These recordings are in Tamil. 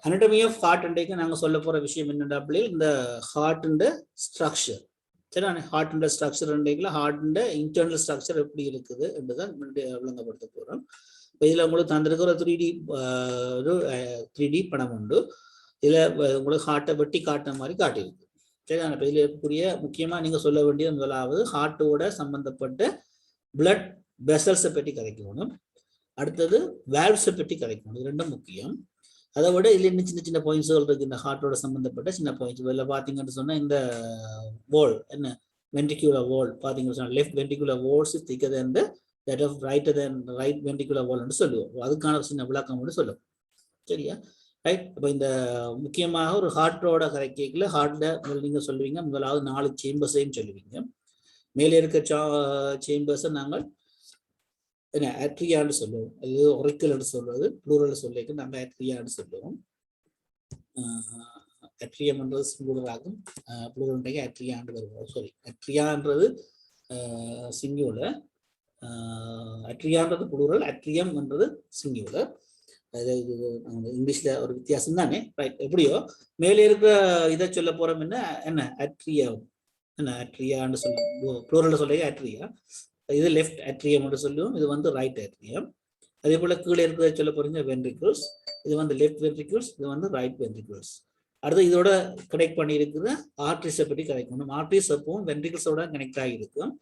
anatomy of heart இன்றைக்கு நாங்கள் சொல்ல போகிற விஷயம் என்னென்னா இந்த ஹார்ட்டுன்ற ஸ்ட்ரக்சர். சரி, ஹார்ட்டுன்ற ஸ்ட்ரக்சர் இன்றைக்குல ஹார்ட்டுன்ற இன்டர்னல் ஸ்ட்ரக்சர் எப்படி இருக்குது என்றுதான் விளங்கப்படுத்த போகிறோம். இப்போ இதில் உங்களுக்கு தந்திருக்கிற ஒரு 3D படம் உண்டு. இதில் உங்களுக்கு ஹார்ட்டை வெட்டி காட்டுற மாதிரி காட்டியிருக்கு. சரி, இப்போ இதில் இருக்கக்கூடிய முக்கியமாக நீங்கள் சொல்ல வேண்டியது முதலாவது ஹார்ட்டோட சம்பந்தப்பட்ட பிளட் வெசல்ஸை பற்றி கதைக்கணும். அடுத்தது வேல்வ்ஸை பற்றி கதைக்கணும். இது ரெண்டும் முக்கியம். அதை விட இதில் இன்னும் சின்ன சின்ன பாயிண்ட்ஸ்கள் இருக்கு. இந்த ஹார்ட்டோட சம்பந்தப்பட்ட சின்ன பாயிண்ட்ஸ் இதில் பார்த்தீங்கன்னு சொன்னால் இந்த வால் என்ன வென்ட்ரிகுலர் வால் பார்த்தீங்கன்னு சொன்னால் left ventricular walls is thicker than that of right ventricular வால்னு சொல்லுவோம். அதுக்கான சின்ன விளக்கம் கூட சொல்லுவோம். சரியா, ரைட். அப்போ இந்த முக்கியமாக ஒரு ஹார்ட்டோட கதைக்கல ஹார்ட்டில் நீங்கள் சொல்லுவீங்க முதலாவது 4 சேம்பர்ஸையும் சொல்லுவீங்க. மேலே இருக்க சேம்பர்ஸை நாங்கள் என்ன ஆட்ரியான்னு சொல்லுவோம். அது ஒரிக்கல்னு சொல்றது ப்ளூரல் சொல்லிக்கு நாங்கள் ஆட்ரியான்னு சொல்லுவோம். ஆட்ரியம்ன்றது சிங்குலராகும், ப்ளூரல் ஆட்ரியான்னு வருவோம். சாரி, ஆட்ரியான்றது சிங்குலர், ஆட்ரியான்றது ப்ளூரல், ஆட்ரியம்ன்றது சிங்குலர். இது இங்கிலீஷ்ல ஒரு வித்தியாசம் தானே, ரைட். எப்படியோ மேலே இருக்கிற இதை சொல்ல போறோம் என்ன ஆட்ரியம், என்ன ஆட்ரியான்னு சொல்லுவோம். ப்ளூரல் சொல்ல ஆட்ரியா. இது லெஃப்ட் ஆட்ரியம் என்று சொல்லுவோம். இது வந்து ரைட் ஆட்ரியம். அதே போல கீழே இருக்கிறத சொல்ல போறீங்க வென்ட்ரிகிள்ஸ். இது வந்து லெஃப்ட் வென்ட்ரிகிள்ஸ், இது வந்து ரைட் வென்ட்ரிகிள்ஸ். அடுத்து இதோட கனெக்ட் பண்ணி இருக்கிற ஆர்ட்ரிஸை பற்றி கனெக்ட். ஆர்ட்ரிஸ் அப்பவும் வென்ட்ரிகிள்ஸோட கனெக்ட் ஆகிருக்கும்.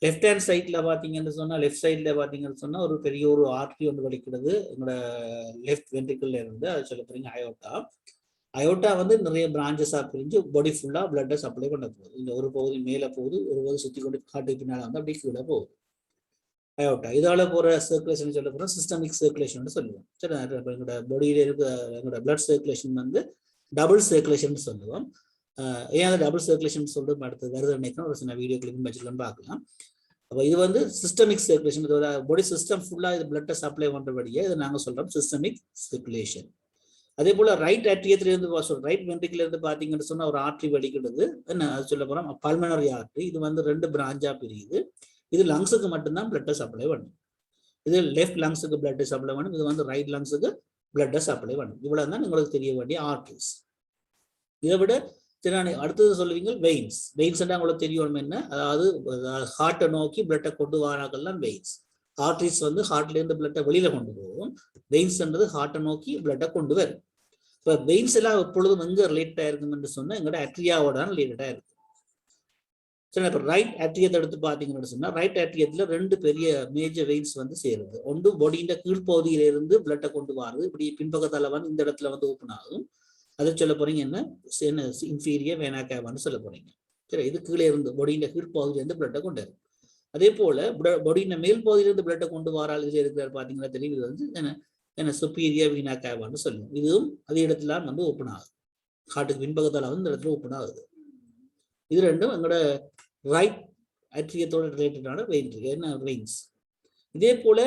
லெஃப்ட் ஹேண்ட் சைட்ல பாத்தீங்கன்னு சொன்னா லெஃப்ட் சைட்ல பாத்தீங்கன்னு சொன்னா ஒரு பெரிய ஒரு ஆர்ட்ரி ஒன்று வலிக்கிறது எங்களோட லெஃப்ட் வென்ட்ரிகிள்ல இருந்து. அது சொல்ல போறீங்க அயோட்டா. அயோட்டா வந்து நிறைய பிரான்ச்சஸா பிரிஞ்சு பாடி ஃபுல்லா பிளட்டை சப்ளை பண்ண போகுது. இந்த ஒரு பகுதி மேல போகுது, ஒரு பகுதி சுத்தி கொண்டு காட்டுக்கு பின்னால வந்து அப்படியே கீழே போகுது அயோட்டா. இதால போற சர்க்குலேஷன் சொல்ல போறோம் சிஸ்டமிக் சர்க்குலேஷன் சொல்லுவோம். சரி, எங்களோட பாடியில இருக்க எங்களோட பிளட் சர்க்குலேஷன் வந்து டபுள் சர்க்குலேஷன் சொல்லுவோம். ஏன் அதை டபுள் சர்க்குலேஷன் சொல்லிட்டு அடுத்து வருது நினைக்கிறோம். ஒரு சின்ன வீடியோ கிளிப் வச்சுக்கலாம் பார்க்கலாம். அப்போ இது வந்து சிஸ்டமிக் சர்க்குலேஷன், பாடி சிஸ்டம் ஃபுல்லா இது பிளட்டை சப்ளை பண்றபடியே இதை நாங்கள் சொல்றோம் சிஸ்டமிக் சர்க்குலேஷன். அதே போல ரைட் ஆட்ரியத்திலிருந்து ரைட் வென்ட்ரிகிள் இருந்து பாத்தீங்கன்னு சொன்னா ஒரு ஆர்ட்ரி வலிக்கிறது. என்ன அது சொல்ல போறோம் பல்மனரி ஆர்ட்ரி. இது வந்து 2 பிரான்ச்சா பிரியுது. இது லங்ஸுக்கு மட்டும்தான் பிளட்டை சப்ளை பண்ணும். இது லெஃப்ட் லங்ஸுக்கு பிளட்டை சப்ளை பண்ணும். இது வந்து ரைட் லங்ஸுக்கு பிளட்டை சப்ளை பண்ணும். இவ்வளவு தான் உங்களுக்கு தெரிய வேண்டிய ஆர்ட்ரிஸ். இதை விட அடுத்தது சொல்லுவீங்க வெயின்ஸ். வெயின்ஸ் உங்களுக்கு தெரியணும் என்ன, அதாவது ஹார்ட்டை நோக்கி பிளட்டை கொண்டு வராங்கலாம் வெயின்ஸ். ஆர்ட்ரிஸ் வந்து ஹார்ட்ல இருந்து பிளட்டை வெளியில கொண்டு போகும். வெயின்ஸ்ன்றது ஹார்ட்டை நோக்கி பிளட்டை கொண்டு வரும். இப்போ வெயின்ஸ் எல்லாம் எப்பொழுதும் எங்க ரிலேட்டடா இருக்கும் என்று சொன்னா எங்களோட ஆட்ரியாவோட ரிலேட்டடா இருக்கும். சரி, இப்போ ரைட் ஆட்ரியத்தை எடுத்து பார்த்தீங்கன்னு சொன்னா ரைட் ஆட்ரியத்துல 2 பெரிய மேஜர் வெயின்ஸ் வந்து சேருது. ஒன்று பாடியின் கீழ்ப்பகுதியில இருந்து பிளட்டை கொண்டு வருது. இப்படி பின்பக்கத்தால வந்து இந்த இடத்துல வந்து ஓப்பன் ஆகும். அதை சொல்ல போறீங்க என்ன இன்ஃபீரியர் வேனா கேவான்னு சொல்ல போறீங்க. சரி, இது கீழே இருந்து பாடியின் கீழ்ப்பகுதியிலிருந்து பிளட்டை கொண்டு வரும். அதே போல பாடியின் மேல் பகுதியிலிருந்து பிளட்டை கொண்டு வரால் இதுல இருக்கிறார் பாத்தீங்கன்னா தெரியும். இது வந்து என்ன சுப்பீரியர் வீனா கேவான்னு சொல்லுவோம். இதுவும் அதே இடத்துல வந்து ஓப்பன் ஆகுது. ஹார்ட்டுக்கு பின்பக்கத்தால வந்து இந்த இடத்துல ஓப்பன் ஆகுது. இது ரெண்டும் எங்களோட ரைட் ஆட்ரியத்தோட ரிலேட்டடான வெயின்ஸ். இதே போல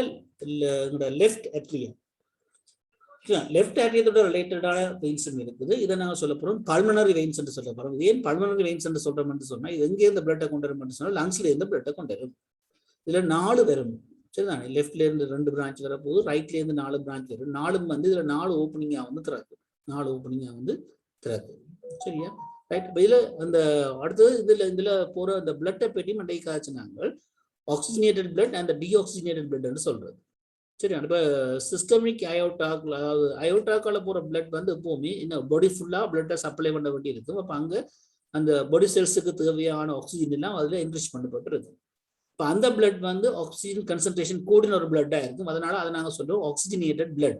எங்களோட லெஃப்ட் ஆட்ரியம், லெஃப்ட் ஆட்ரியத்தோட ரிலேட்டடான வெயின்ஸ் இருக்குது. இதை நாங்கள் சொல்ல போறோம் பல்மனரி வெயின்ஸ் என்று சொல்ல போறோம். ஏன் பல்மனரி வெயின்ஸ் என்று சொல்றோம்னு சொன்னா இது எங்கே இருந்து பிளட்டை கொண்டு வரும் சொன்னா லங்ஸ்ல இருந்து பிளட்டை கொண்டு வரும். இதுல 4 வரும். சரிதானே, லெஃப்ட்ல இருந்து 2 பிரான்ச் வரப்போகுது, ரைட்ல இருந்து 4 பிரான்ச் வரும். 4 வந்து இதுல 4 ஓப்பனிங்கா வந்து திறக்கும். 4 ஓப்பனிங்கா வந்து திறக்கும். சரியா, ரைட். இதுல அந்த அடுத்தது இதுல போற அந்த பிளட்டை பற்றி மண்டை காய்ச்சினாங்க ஆக்சிஜனேட்டட் பிளட் அண்ட் டீஆக்சிஜனேட்டட் பிளட்னு சொல்றது. சரி, இப்போ சிஸ்டமிக் அயோட்டாக்ல, அதாவது அயோட்டாக்கால போற பிளட் வந்து எப்பவுமே என்ன பாடி ஃபுல்லா பிளட்டை சப்ளை பண்ண வேண்டி இருக்கும். அப்போ அங்க அந்த பாடி செல்ஸுக்கு தேவையான ஆக்சிஜன் எல்லாம் அதுல என்ரிச் பண்ணப்பட்டு இருக்கும். இப்போ அந்த பிளட் வந்து ஆக்சிஜன் கன்சன்ட்ரேஷன் கூடின ஒரு பிளட்டா இருக்கும். அதனால அதை நாங்கள் சொல்லுவோம் ஆக்சிஜனேட்டட் பிளட்.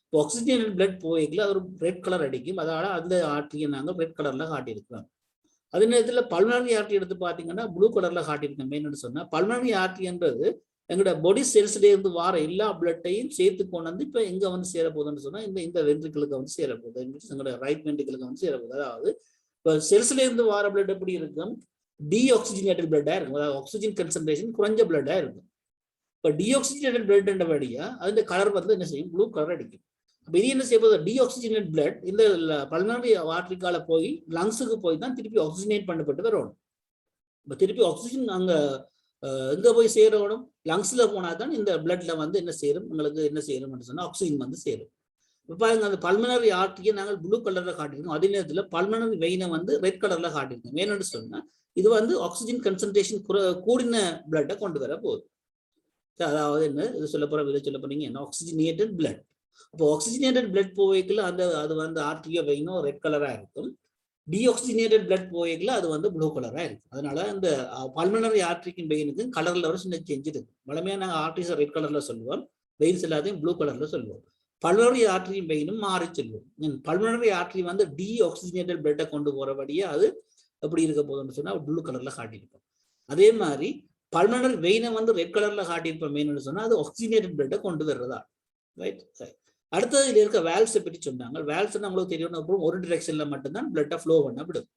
இப்போ ஆக்சிஜனேட்டட் பிளட் போய்க்கல அது ஒரு ரெட் கலர் அடிக்கும். அதனால அந்த ஆர்ட்ரியை நாங்கள் ரெட் கலர்ல காட்டியிருக்கிறோம். அதே நேரத்தில் பல்மனரி ஆர்ட்ரி எடுத்து பார்த்தீங்கன்னா ப்ளூ கலர்ல காட்டியிருக்கோம். என்னன்னு சொன்னா பல்மனரி ஆர்ட்ரின்றது எங்களோட பாடி செல்ஸ்ல இருந்து வார எல்லா பிளட்டையும் சேர்த்து கொண்டு வந்து இப்போ எங்க வந்து சேர போகுதுன்னு சொன்னா இந்த வென்ட்ரிகிளுக்கு வந்து சேர போகுது. எங்களோட ரைட் வென்ட்ரிகிளுக்கு வந்து சேர போகுது. அதாவது இப்போ செல்ஸ்ல இருந்து வார பிளட் எப்படி இருக்கும், டீஆக்சிஜனேட்டட் பிளட்டா இருக்கும். அதாவது ஆக்சிஜன் கன்சன்ட்ரேஷன் குறைஞ்ச பிளட்டா இருக்கும். இப்போ டீஆக்சிஜனேட்டட் பிளட் வழியா அந்த கலர் வந்து என்ன செய்யும், ப்ளூ கலர் அடிக்கும். அப்போ இது என்ன செய்ய டீஆக்சிஜனேட் பிளட் இந்த பல்மனரி ஆர்ட்ரிக்கால போய் லங்ஸுக்கு போய் தான் திருப்பி ஆக்சிஜனேட் பண்ணப்பட்டு வரணும். இப்போ திருப்பி ஆக்சிஜன் அங்க எங்க போய் சேரணும், லங்ஸ்ல போனா தான் இந்த பிளட்ல வந்து என்ன சேரும், உங்களுக்கு என்ன சேரும்னு சொன்னா ஆக்சிஜன் வந்து சேரும். பாருங்க அந்த பல்மனரி ஆர்டரியை நாங்கள் ப்ளூ கலர்ல காட்டியிருக்கோம். அதே நேரத்தில் பல்மனரி வெயினை வந்து ரெட் கலர்ல காட்டியிருக்கோம். ஏன்னு சொன்னா இது வந்து ஆக்சிஜன் கன்சன்ட்ரேஷன் கூடின பிளட்டை கொண்டு வர போகுது. அதாவது என்ன இது சொல்ல போற விதை சொல்ல போறீங்க என்ன ஆக்சிஜனேட்டட் பிளட். அப்போ ஆக்சிஜனேட்டட் பிளட் போவைக்குள்ள அது வந்து ஆர்டரியோ வெயினோ ரெட் கலரா இருக்கும். டீஆக்சிஜனேட்டட் பிளட் போவைக்குள்ள அது வந்து ப்ளூ கலரா இருக்கும். அதனால இந்த பல்மனரி ஆர்டரிக்கும் வெயினுக்கும் கலர்ல ஒரு சின்ன சேஞ்ச் இருக்கு. வளமையா நாங்கள் ஆர்டரிஸ் ரெட் கலர்ல சொல்லுவோம், வெயின்ஸ் எல்லாத்தையும் ப்ளூ கலர்ல சொல்லுவோம். பல்மனரி ஆர்டரியும் வெயினும் மாறி சொல்லுவோம். பல்மனரி ஆர்டரி வந்து டீஆக்சிஜனேட்டட் பிளட்டை கொண்டு போறபடியே அது எப்படி இருக்க போகுதுன்னு சொன்னா ப்ளூ கலர்ல காட்டியிருப்போம். அதே மாதிரி பல்மனரி வெயினை வந்து ரெட் கலர்ல காட்டியிருப்போம் மெயின்னு சொன்னா அது ஆக்சிஜனேட்டட் பிளட்டை கொண்டு வர்றதா. ரைட். அடுத்தது இதுல இருக்க வேல்வ்ஸை பற்றி சொன்னாங்க. வேல்வ்ஸ் நம்மளுக்கு தெரியும், அப்புறம் ஒரு டிரெக்ஷன்ல மட்டும்தான் பிளட்டை ஃப்ளோ பண்ண விடும்.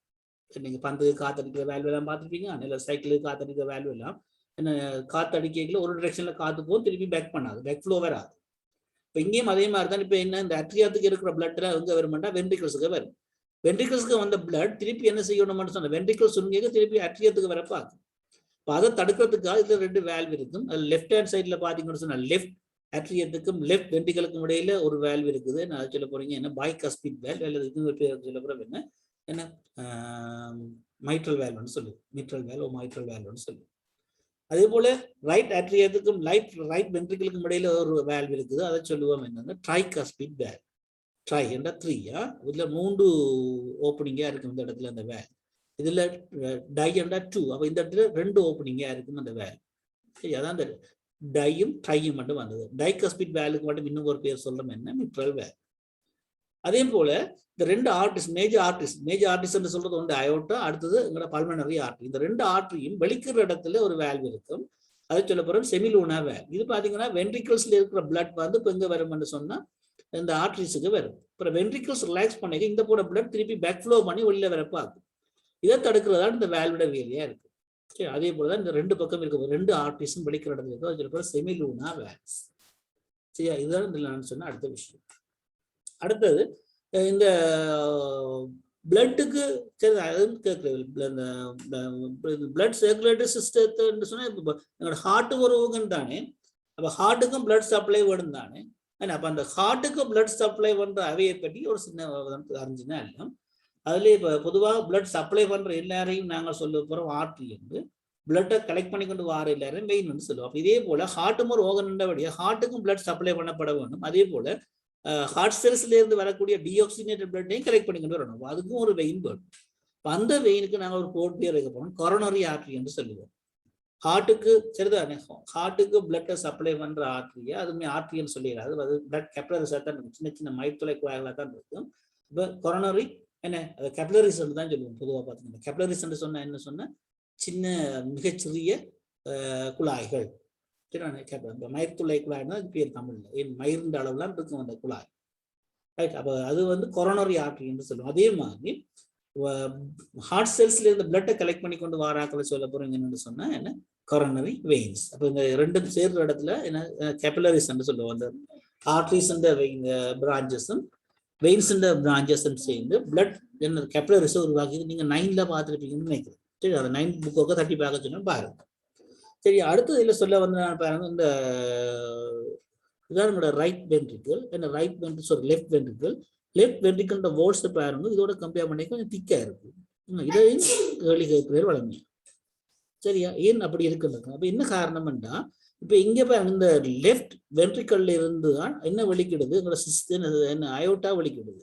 நீங்க பந்து காத்தடிக்கிற வேல்வ் எல்லாம் பார்த்துருப்பீங்க, இல்லை சைக்கிளுக்கு காத்தடிக்கிற வேல்வ் எல்லாம் என்ன காத்தடிக்கல ஒரு டிரெக்ஷன்ல காத்து போகும், திருப்பி பேக் பண்ணாது, பேக் ஃப்ளோ வராது. இப்போ இங்கேயும் அதே மாதிரி தான். இப்போ என்ன இந்த அட்ரியாத்துக்கு இருக்கிற பிளட்ல எங்க வருமாட்டா வென்ட்ரிகல்ஸுக்கு வரும். வென்ட்ரிகல்ஸ்க்கு வந்த பிளட் திருப்பி என்ன செய்யணும்னு சொன்ன வென்ட்ரிகல் சுருங்கிக்க திருப்பி அட்ரியாத்துக்கு வர பார்க்கும். இப்போ அதை தடுக்கிறதுக்காக இதுல ரெண்டு வேல்வ் இருக்கும். அது லெஃப்ட் ஹேண்ட் சைட்ல பாத்தீங்கன்னு சொன்னா லெஃப்ட் அட்ரியத்துக்கும் லெஃப்ட் வென்ட்ரிகலுக்கும் இடையில ஒரு வேல்வ் இருக்குது. நான் சொல்ல போறீங்க என்ன பைகாஸ்பிட் வேல்வ், அல்லது இது பேர் சொல்ல போற என்ன மைட்ரல் வேல்வ்னு சொல்லு, மிட்ரல் வேல்வ் மைட்ரல் வேல்வ்னு சொல்லு. அதே போல ரைட் அட்ரியத்துக்கும் ரைட் வென்ட்ரிகலுக்கும் இடையில ஒரு வேல்வ் இருக்குது. அதை சொல்லுவோம் என்னன்னா ட்ரைகாஸ்பிட் வேல்வ். ட்ரை என்ற 3 இதுல 3 ஓப்பனிங்கா இருக்கும் இந்த இடத்துல அந்த வேல்வ். இதுல டை என்ற 2, அப்ப இந்த இடத்துல 2 ஓப்பனிங்கா இருக்கும் அந்த வேல்வ். சரி, அதான் அந்த டையும் ட்ரையும் மட்டும் வந்தது. டைகாஸ்பிட் வேல்வுக்கு மட்டும் இன்னும் ஒரு பேர் சொல்றோம் என்ன மிட்ரல் வேல்வ். அதே போல இந்த ரெண்டு மேஜர் ஆர்டிஸ்ட் சொல்றது ஒன்று அயோட்டா, அடுத்தது எங்களோட பல்மனரி ஆர்டரி. இந்த ரெண்டு ஆர்டரியும் வெளிக்கிற இடத்துல ஒரு வேல்வ் இருக்கும். அதை சொல்ல போறோம் செமிலூனா வேல்வ். இது பாத்தீங்கன்னா வென்ட்ரிகல்ஸ்ல இருக்கிற பிளட் வந்து இப்போ எங்க வரும்னு சொன்னா இந்த ஆர்டரிஸுக்கு வரும். அப்புறம் வென்ட்ரிகல்ஸ் ரிலாக்ஸ் பண்ணி இந்த போட பிளட் திருப்பி பேக் ஃப்ளோ பண்ணி வெளியில வரப்ப ஆகும். இதை தடுக்கிறதா இந்த வேல்வோட வேலையா இருக்கு. சரி, அதே போலதான் இந்த ரெண்டு பக்கம் இருக்க ரெண்டு ஆர்டரிஸும் வெளிக்கிற இடத்துல இருக்கும். அது சொல்ல போற செமிலூனா வேல்வ்ஸ். சரியா, இதுதான் நான் சொன்ன அடுத்த விஷயம். அடுத்தது இந்த பிளட்டுக்கு பிளட் சர்க்குலேட்டரி சிஸ்டத்தை சொன்னா எங்களோட ஹார்ட் ஒரு ஊகன் தானே. அப்ப ஹார்ட்டுக்கும் பிளட் சப்ளை வேணும் தானே. அப்ப அந்த ஹார்ட்டுக்கு பிளட் சப்ளை பண்ற அவையை பற்றி ஒரு சின்ன அறிஞ்சுன்னா இல்லை. அதுல இப்ப பொதுவாக பிளட் சப்ளை பண்ற எல்லாரையும் நாங்கள் சொல்ல போறோம் ஆர்டரி என்று, பிளட்டை கலெக்ட் பண்ணி கொண்டு வார எல்லாரையும் வெயின் வந்து சொல்லுவோம். இதே போல ஹார்ட்டும் ஒரு ஓகன்ன்றபடியா ஹார்ட்டுக்கும் பிளட் சப்ளை பண்ணப்பட வேண்டும். அதே போல ஹார்ட் செல்ஸ்ல இருந்து வரக்கூடிய டீஆக்சிஜனேட்டட் பிளட்டையும் கலெக்ட் பண்ணி கொண்டு வரணும். அதுக்கும் ஒரு வெயின் வேணும். அந்த வெயினுக்கு நாங்கள் ஒரு கோட் பேர் வைக்க போறோம், கொரோனரி ஆர்டரி என்று சொல்லுவோம். ஹார்ட்டுக்கு சரிதானே, ஹார்ட்டுக்கு பிளட்டை சப்ளை பண்ற ஆர்டரியா அதுவுமே ஆர்டரின்னு சொல்லிடாது, அது பிளட் கேப்லரிஸா தான் இருக்கும், சின்ன சின்ன மைத்துளை குழாய்களா தான் இருக்கும். இப்போ கொரோனரி என்ன கேப்லரிஸ் தான் சொல்லுவோம். பொதுவாக பார்த்தீங்கன்னா கேப்லரிஸ் சொன்னா என்ன சொன்னா சின்ன மிகச்சிறிய குழாய்கள். மயிர்த்துளை குழாய்னா அது பேர் தமிழ்ல, ஏன் மயிர்ந்த அளவுலாம் இருக்கும் அந்த குழாய். ரைட். அப்போ அது வந்து கொரோனரி ஆர்டரி என்று சொல்லுவோம். அதே மாதிரி ஹார்ட் செல்ஸ்ல இருந்து பிளட்டை கலெக்ட் பண்ணி கொண்டு வாராக்களை சொல்ல போறீங்க என்னன்னு சொன்னா என்ன கொரோனரி வெயின்ஸ். அப்போ இந்த ரெண்டும் சேர்ற இடத்துல என்ன கேபிலரிஸ் என்று சொல்லுவோம். அந்த ஆர்டரிஸ் பிரான்ச்சஸும் வெயின்ஸ் பிரான்ச்சஸும் சேர்ந்து பிளட் என்ன கேபிலரிஸ் உருவாக்கி நீங்க 9ல பார்த்துருப்பீங்கன்னு நினைக்கிறேன். சரி, அதை 9 புக்கோக்க தட்டி பார்க்க சொன்னா பாருங்க. சரி, அடுத்தது இதுல சொல்ல வந்து நான் பாருங்க, இந்த இதான் என்னோட ரைட் வென்ட்ரிக்கிள், என்ன right ventricle sorry left ventricle. Left வென்ட்ரிக்கிள்ன்ற வோல்ஸ் பாருங்க, இதோட கம்பேர் பண்ணி கொஞ்சம் திக்கா இருக்கு. இதையும் ஏர்லி பேர் வழங்கிய. சரியா, ஏன் அப்படி இருக்குன்னு அப்ப என்ன காரணம்னா இப்ப இங்க பாருங்க இந்த லெஃப்ட் வென்ட்ரிக்கிள்ல இருந்து தான் என்ன வெளிக்கிடுது எங்களோட சிஸ்டம் என்ன அயோட்டா வெளிக்கிடுது.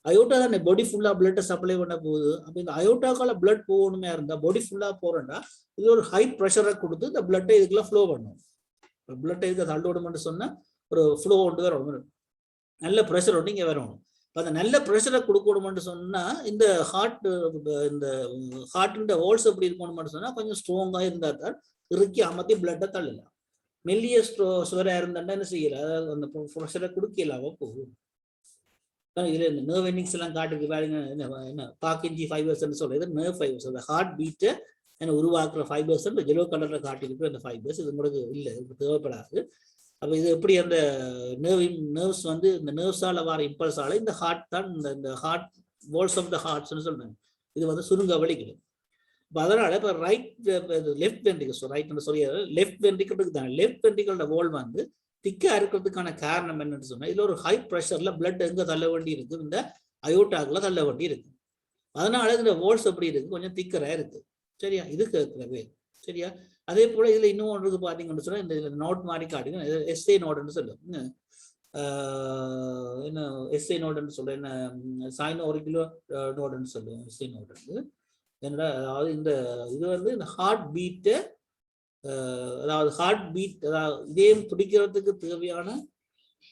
அயோட்டா தான் பாடி ஃபுல்லா பிளட்டை சப்ளை பண்ண போகுது. அப்ப இந்த அயோட்டாக்கால பிளட் போகணுமே இருந்தா பாடி ஃபுல்லா போறேன்னா இது ஒரு ஹை ப்ரெஷரை கொடுத்து இந்த பிளட்டை இதுக்குள்ள ஃப்ளோ பண்ணும். பிளட்டை இதுக்கு தள்ளி விடணும்னு சொன்னா ஒரு ஃப்ளோ கொண்டு வரணும், நல்ல ப்ரெஷர் ஒன்று இங்கே வரணும். அந்த நல்ல ப்ரெஷரை கொடுக்கணும்னு சொன்னா இந்த ஹார்ட் ஹோல்ஸ் எப்படி இருக்கணும்னு சொன்னா கொஞ்சம் ஸ்ட்ராங்கா இருந்தா தான் இறுக்கி அமர்த்தி பிளட்டை தள்ளலாம். மெல்லிய சுவரா இருந்தா என்ன செய்யல, அதாவது அந்த ப்ரெஷரை கொடுக்கலாம போகும். இதுல இந்த நர்வ் எண்டிங்ஸ் எல்லாம் காட்டுக்கு பாருங்க, என்ன பாக்கிஞ்சி ஃபைபர்ஸ் சொல்றது நர்வ் ஃபைபர்ஸ். அந்த ஹார்ட் பீட்டை என்ன உருவாக்குற ஃபைபர்ஸ் எல்லோ கலர்ல காட்டிருக்கு அந்த ஃபைபர்ஸ். இது உங்களுக்கு இல்லை, தேவைப்படாது. அப்ப இது எப்படி அந்த நர்வ்ஸ் வந்து இந்த நர்வ்ஸால வர இம்பல்ஸால இந்த ஹார்ட் தான் இந்த ஹார்ட் வால்ஸ் ஆஃப் த ஹார்ட்ஸ்னு சொல்றாங்க, இது வந்து சுருங்க வலிக்குது. இப்போ அதனால இப்போ ரைட் லெஃப்ட் வென்ட்ரிகல் ரைட் சொல்லி லெஃப்ட் வென்ட்ரிகல் தான் லெஃப்ட் வென்ட்ரிகலோட வால் வந்து திக்கா இருக்கிறதுக்கான காரணம் என்னன்னு சொன்னா இதுல ஒரு ஹை ப்ரெஷர்ல பிளட் எங்க தள்ள வேண்டி இருக்கு, இந்த அயோட்டாக்குள்ள தள்ள வேண்டி இருக்கு. அதனால இந்த வோல்ஸ் எப்படி இருக்கு, கொஞ்சம் திக்கரா இருக்கு. சரியா, இது கேட்கிறவே. சரியா, அதே போல இதுல இன்னும் ஒன்றுக்கு பாத்தீங்கன்னு சொன்னா இந்த நோட் மாதிரி காட்டுங்க, எஸ்ஏ நோட்னு சொல்லுவோம். என்ன எஸ்ஐ நோடுன்னு சொல்றேன், என்ன சைனோ ஒரு கிலோ நோடுன்னு சொல்லுவோம் எஸ்ஐ நோடு. என்னடா அதாவது இது வந்து இந்த ஹார்ட் பீட்டு, அதாவது ஹார்ட் பீட், அதாவது இதயம் துடிக்கிறதுக்கு தேவையான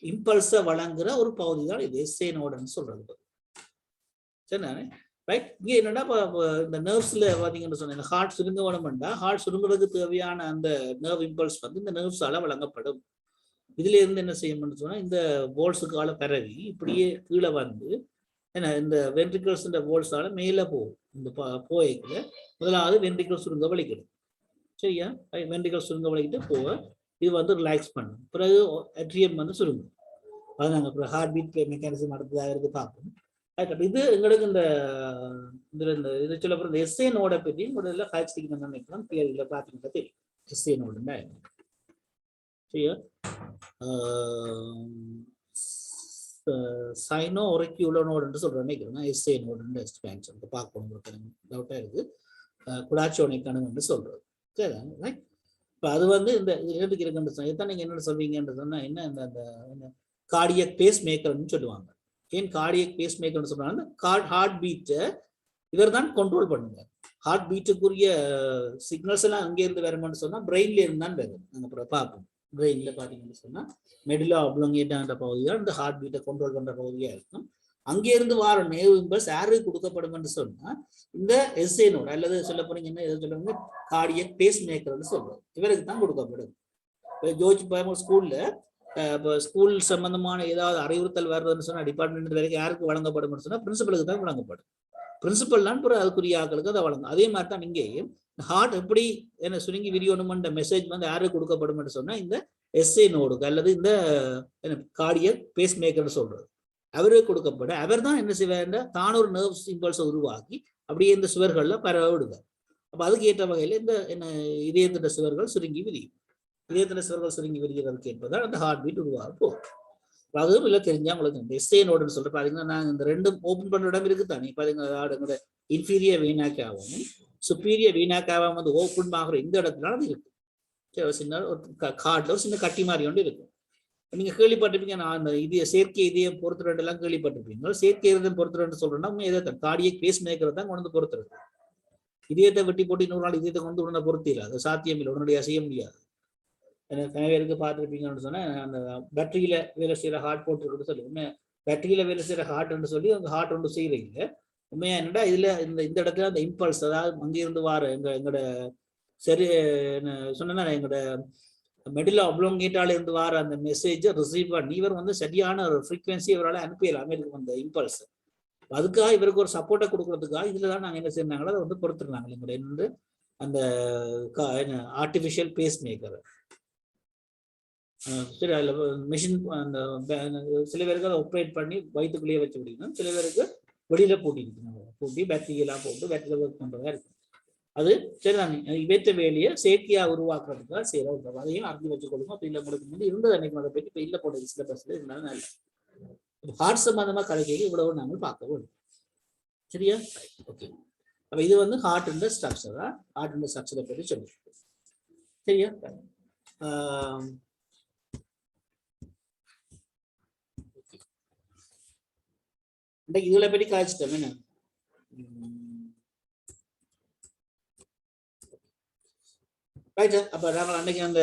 இம்பல்ஸை வழங்குற ஒரு பகுதி தான் இது எஸ்ஐ நோடுன்னு சொல்றது. சரிண்ணே, ரைட். இங்க என்னன்னா இந்த நர்வ்ஸ்ல பாத்தீங்கன்னு சொன்ன ஹார்ட் சுருங்க வேணும்னா ஹார்ட் சுருங்குறதுக்கு தேவையான அந்த நர்வ் இம்பல்ஸ் வந்து இந்த நர்வ்ஸால வழங்கப்படும். இதுல இருந்து என்ன செய்யணும்னு சொன்னா இந்த போல்ஸுக்கால பரவி இப்படியே கீழே வந்து ஏன்னா இந்த வென்ட்ரிகல்ஸ் போல்ஸால மேல போகும். இந்த போய்க்குள்ள முதலாவது வென்ட்ரிகல் சுருங்க வலிக்கணும். சரியா, வென்ட்ரிகல் சுருங்க வலிக்கிட்டு போக இது வந்து ரிலாக்ஸ் பண்ணும். பிறகு அட்ரியம் வந்து சுருங்கும். அது நாங்கள் ஹார்ட் பீட் மெக்கானிசம் அடுத்ததாக இருக்கு பார்ப்போம். இது எங்களுக்கு இந்த இது சொல்லப்போ இந்த எஸ்ஏ நோட பற்றி முதல்ல காய்ச்சிக்கு நினைக்கலாம். பேரில் பார்த்துக்கிட்ட தெரியும் எஸ்ஏ நோடுன்னா. சரியா, சைனோ ஒரைக்யூலோ நோடுன்னு சொல்ற நினைக்கிறேன். எஸ்ஏ நோடுன்னு எக்ஸ்பேன்ஷன் பார்க்கணும், டவுட்டா இருக்கு. குடாச்சோனிக்கானு சொல்றது. சரிதான். இப்போ அது வந்து இந்த எதுக்கு இருக்குன்னு எத்தான் நீங்க என்ன சொல்வீங்கன்றதுன்னா என்ன இந்த கார்டியக் பேஸ் மேக்கர்னு சொல்லுவாங்க. ஏன் கார்டியக் பேஸ் மேக்கர்னு சொல்றாங்க, ஹார்ட் பீட்டை இவர் தான் கண்ட்ரோல் பண்ணுங்க. ஹார்ட் பீட்டுக்குரிய சிக்னல்ஸ் எல்லாம் அங்கே இருந்து வரணும்னு சொன்னா பிரெயின்ல இருந்து தான் வரும். நாங்கள் அப்புறம் பார்ப்போம். பிரெயின்ல பாத்தீங்கன்னு சொன்னா மெடுலா ஆப்லாங்கேட்டான்ற பகுதியாக இந்த ஹார்ட் பீட்டை கண்ட்ரோல் பண்ற பகுதியா இருக்கும். அங்கே இருந்து வார நேவ் இம்பல்ஸ் யாருக்கு கொடுக்கப்படும் என்று சொன்னா இந்த எஸ்ஏ நோடு அல்லது சொல்ல போனீங்க என்ன எதை சொல்லுவாங்க கார்டியக் பேஸ் மேக்கர்னு சொல்றோம், இவருக்கு தான் கொடுக்கப்படும். ஜோர்ஜ் பயமூர் ஸ்கூல்ல இப்போ ஸ்கூல் சம்பந்தமான ஏதாவது அறிவுறுத்தல் வர்றதுன்னு சொன்னா டிபார்ட்மெண்ட் வரைக்கும் யாருக்கு வழங்கப்படும் சொன்னா பிரின்சிபலுக்கு தான் வழங்கப்படும். பிரின்சிபல் தான் அதுக்குரிய ஆக்களுக்கு அதை வழங்கும். அதே மாதிரி தான் இங்கேயும் ஹார்ட் எப்படி என்ன சுருங்கி விரியணும்ன்ற மெசேஜ் வந்து யாருக்கு கொடுக்கப்படும் சொன்னா இந்த எஸ்ஏ நோடுக்கு அல்லது இந்த கார்டியக் பேஸ் மேக்கர்னு சொல்றது அவருக்கு கொடுக்கப்பட அவர் தான் என்ன செய்வார், தான் ஒரு நர்வ் இம்பல்ஸை உருவாக்கி அப்படியே இந்த சுவர்கள்ல பரவ விடுவார். அப்ப அதுக்கு ஏற்ற வகையில இந்த என்ன இதயத்தின் சுவர்கள் சுருங்கி விரியும். இதயத்தின் சுவர்கள் சுருங்கி விரிகிறதுக்கு என்பதால் அந்த ஹார்ட் பீட் உருவாக போகும். அதுவும் இல்லை தெரிஞ்சா உங்களுக்கு இந்த எஸ்ஏ நோடுன்னு சொல்ற பாத்தீங்கன்னா நான் இந்த ரெண்டும் ஓப்பன் பண்ற இடம் இருக்கு தானே. பாத்தீங்கன்னா இன்ஃபீரியர் வீனாக்காவும் சுப்பீரியர் வீனாக்காவும் வந்து ஓப்பன் ஆகிற இந்த இடத்துல அது இருக்கு. சின்ன ஒரு கார்ட்ல ஒரு சின்ன கட்டி மாதிரி ஒன்று இருக்கும். நீங்க கேள்விப்பட்டிருப்பீங்க, நான் அந்த இதய செயற்கை இதயம் பொறுத்துறண்டு எல்லாம் கேள்விப்பட்டிருப்பீங்க. செயற்கை இதயம் பொறுத்துறண்டு சொல்றேன்னா எதை கார்டியக் பேஸ் மேக்கர் தான் கொண்டு பொறுத்துறது. இதயத்தை வெட்டி போட்டு இன்னொரு நாள் இதயத்தை கொண்டு உடனே பொறுத்தில அது சாத்தியம் இல்லை, உடனடியாக செய்ய முடியாது. நிறைய பேருக்கு பார்த்துருப்பீங்கன்னு சொன்னா அந்த பேட்டரியில வேலை செய்யற ஹார்ட் போட்டுருக்குன்னு சொல்லி உண்மை பேட்டரியில வேலை செய்யற ஹார்ட்னு சொல்லி அந்த ஹார்ட் ஒன்று செய்யறீங்க. உண்மையா என்னடா இதுல இந்த இடத்துல அந்த இம்பல்ஸ் அதாவது அங்கிருந்து வார எங்களோட சரி சொன்னா எங்களோட மெடுலா ஆப்லாங்கேட்டால இருந்து வார அந்த மெசேஜை ரிசீவ் பண்ணி இவர் வந்து சரியான ஒரு ஃப்ரீக்வன்சி இவரால் அனுப்பிடலாம் இருக்கும் அந்த இம்பல்ஸ். அதுக்காக இவருக்கு ஒரு சப்போர்ட்டை கொடுக்கறதுக்காக இதுலதான் நாங்கள் என்ன செய்யறாங்களோ அதை வந்து பொறுத்துருந்தாங்க எங்களுடைய இருந்து அந்த ஆர்டிஃபிஷியல் பேஸ் மேக்கர். சரி, அதில் மிஷின் அந்த சில பேருக்கு அதை ஆப்ரேட் பண்ணி வயிற்றுக்குள்ளேயே வச்சு விடணும், சில பேருக்கு வெளியில பூட்டி பேட்டரியெல்லாம் போட்டு பேட்டரியில் ஒர்க் பண்றதா இருக்கு. அது சரிதான், இவற்ற வேலையை செயற்கையா உருவாக்குறதுக்காக செய்யற அதையும் அறிஞ்சு வச்சு கொடுக்கும். அப்படி இல்லை உங்களுக்கு முன்னாடி இருந்தது அன்னைக்கு அதை பற்றி இப்போ இல்லை போட்டது சிலபஸ்ல இருந்தாலும் நல்ல ஹார்ட் சம்பந்தமா கலைக்கைக்கு இவ்வளவு நாங்கள் பார்க்க வேண்டும். சரியா, ஓகே. அப்ப இது வந்து ஹார்ட் இந்த ஸ்ட்ரக்சரா, ஹார்ட் இந்த ஸ்ட்ரக்சரை பற்றி சொல்லி சரியா. இன்றைக்கு இதுல பற்றி காய்ச்சிட்டோம் என்ன. அப்ப நாங்கள் அன்னைக்கு அந்த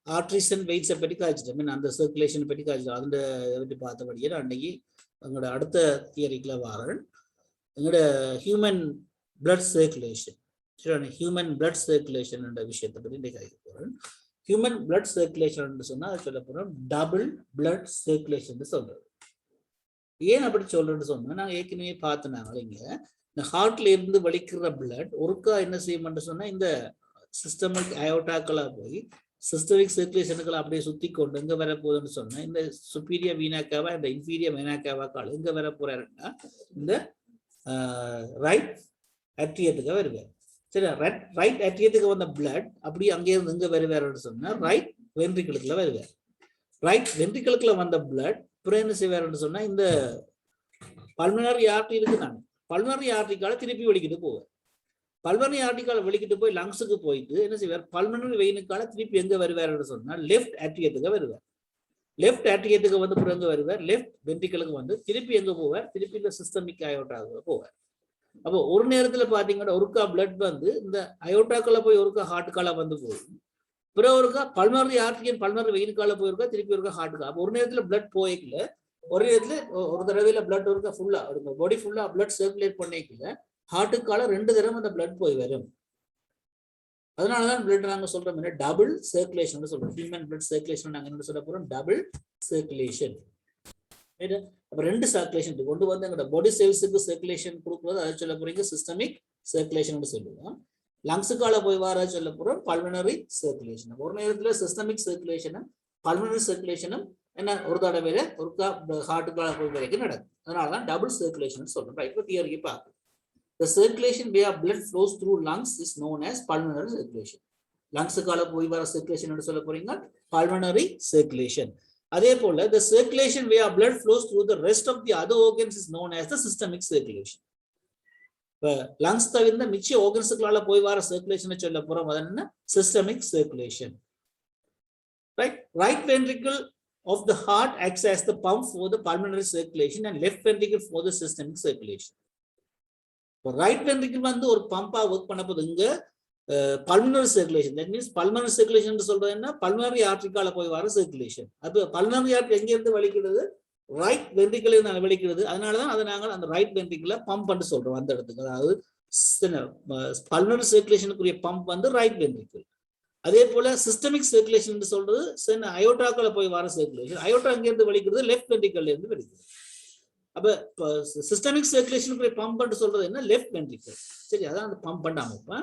ஆர்ட்ரிஸ் அண்ட் வெயிட்ஸை பற்றி காய்ச்சிட்டோம், அந்த சர்க்குலேஷனை பற்றி காய்ச்சிட்டோம். அதை பற்றி பார்த்தபடியே அன்னைக்கு எங்களோட அடுத்த தியரிக்குள்ள வாரன் எங்களோட ஹியூமன் பிளட் சர்க்குலேஷன். சரி, ஹியூமன் பிளட் சர்க்குலேஷன் என்ற விஷயத்தை பற்றி இன்றைக்கு காய்க்க போறேன். ஹியூமன் பிளட் சர்க்குலேஷன் சொன்னா சொல்ல போறோம் டபுள் பிளட் சர்க்குலேஷன் சொல்றது. ஏன் அப்படி சொல்றேன்னு சொன்னா நாங்கள் ஏற்கனவே பார்த்தனாங்க இங்க இந்த ஹார்ட்ல இருந்து வலிக்கிற பிளட் ஒருக்கா என்ன செய்யணும்னு சொன்னா இந்த சிஸ்டமிக் அயோட்டாக்களா போய் சிஸ்டமிக் சர்க்குலேஷனுக்களை அப்படியே சுத்தி கொண்டு எங்க வர போகுதுன்னு சொன்னா இந்த சுப்பீரியர் வீனாக்காவா இந்த இன்ஃபீரியர் வீனாக்காவா கால் எங்க வர போறாருன்னா இந்த ரைட் அட்ரியத்துக்கு வருவார். சரி, ரைட் அட்ரியத்துக்கு வந்த பிளட் அப்படி அங்கே இருந்து இங்க வருவாருன்னு சொன்னா ரைட் வென்ட்ரிக்கிளுக்குள்ள வருவார். ரைட் வென்ட்ரிக்கிளுக்குள்ள வந்த பிளட் அப்புறம் என்ன செய்வாருன்னு சொன்னா இந்த பல்மனரி ஆர்டரி இருக்கு தானே, பல்மனரி ஆர்டரிக்கால திருப்பி வெளிக்கிட்டு போவார். பல்மனரி ஆர்டரிக்கால வெளிக்கிட்டு போய் லங்ஸுக்கு போயிட்டு என்ன செய்வார், பல்மனரி வெயினுக்கால திருப்பி எங்க வருவாருன்னு சொன்னா லெஃப்ட் ஆட்ரியத்துக்கு வருவார். லெஃப்ட் ஆட்ரியத்துக்கு வந்து அப்புறம் எங்க வருவார், லெஃப்ட் வென்ட்ரிக்கிளுக்கு வந்து திருப்பி எங்க போவார், திருப்பி இந்த சிஸ்டமிக் அயோட்டாவுக்கு போவார். அப்போ ஒரு நேரத்துல பாத்தீங்கன்னா ஒருக்கா பிளட் வந்து இந்த அயோட்டாக்குள்ள போய் ஒருக்கா ஹார்ட்டுக்கால வந்து போகும், பிறகு ஒருக்கா பல்மனரி ஆர்டரியன் பல்மனரி வெயினுக்கால போயிருக்கா, திருப்பி ஒருக்கா ஹார்ட்டுக்கா. அப்போ ஒரு நேரத்துல பிளட் போய்க்கல, ஒரு நேரத்துல ஒரு தடவையில பிளட் ஒருக்கா ஃபுல்லா பாடி ஃபுல்லா பிளட் சர்க்குலேட் பண்ணிக்கல, ஹார்ட்டுக்கால 2 தடவை அந்த பிளட் போய் வரும். அதனாலதான் பிளட் நாங்க சொல்றோம் என்ன டபுள் சர்க்குலேஷன் சொல்றோம். ஹியூமன் பிளட் சர்க்குலேஷன் நாங்க என்ன சொல்ல போறோம், டபுள் சர்க்குலேஷன். அப்ப 2 சர்க்குலேஷன் கொண்டு வந்து எங்க பாடி செல்ஸுக்கு சர்க்குலேஷன் கொடுக்குறது அதை சொல்ல போறீங்க சிஸ்டமிக் சர்க்குலேஷன் சொல்லுவோம். லங்ஸுக்கால போய் வர சொல்ல போறோம் பல்மனரி சர்க்குலேஷன். ஒரு நேரத்துல சிஸ்டமிக் சர்க்குலேஷனும் பல்மனரி சர்க்குலேஷனும் என்ன ஒரு தடவையில ஒருக்கா ஹார்ட்டுக்கால போய் வரைக்கும் நடக்கும். அதனாலதான் டபுள் சர்க்குலேஷன் சொல்றோம். இப்போ தியரி பார்க்க the circulation where blood flows through lungs is known as pulmonary circulation. லங்ஸுக்கால போய் வர சர்க்குலேஷன் என்று சொல்ல போறீங்க pulmonary circulation. அதே போல the circulation where blood flows through the rest of the other organs is known as the systemic circulation. Lungs தவிர்ந்த மிச்ச ஆர்கன்ஸ்களால போய் வர சர்க்குலேஷனை சொல்ல போறோம் அது என்ன systemic circulation. Right ventricle of the heart acts as the pump for the pulmonary circulation and left ventricle for the systemic circulation. Right ventricle வந்து ஒரு பம்பா ஒர்க் பண்ண போது இங்க pulmonary circulation. That means pulmonary circulation சொல்றது என்ன, பல்மனரி ஆர்டரிக்கால போய் வர சர்க்குலேஷன். அப்ப பல்மனரி ஆர்டரி எங்க இருந்து வலிக்கிறது, ரைட் வென்ட்ரிக்கிள் இருந்து வலிக்கிறது. அதனாலதான் அதை நாங்கள் அந்த ரைட் வென்ட்ரிக்கிள பம்ப் பண்ணி சொல்றோம் அந்த இடத்துக்கு. அதாவது பல்மனரி சர்க்குலேஷனுக்குரிய பம்ப் வந்து ரைட் வென்ட்ரிக்கிள். அதே போல சிஸ்டமிக் சர்க்குலேஷன் சொல்றது அயோட்டாக்கள போய் வர சர்க்குலேஷன். அயோட்டா எங்க இருந்து வலிக்கிறது, லெஃப்ட் வென்ட்ரிக்கிள்ல இருந்து வலிக்கிறது. அப்ப சிஸ்டமிக் சர்க்குலேஷனுக்கு பம்ப் பண்ண சொல்றது என்ன, லெஃப்ட் வென்ட்ரிக்கிள். சரி, அதான் அந்த பம்ப் பண்ண அமைப்பு.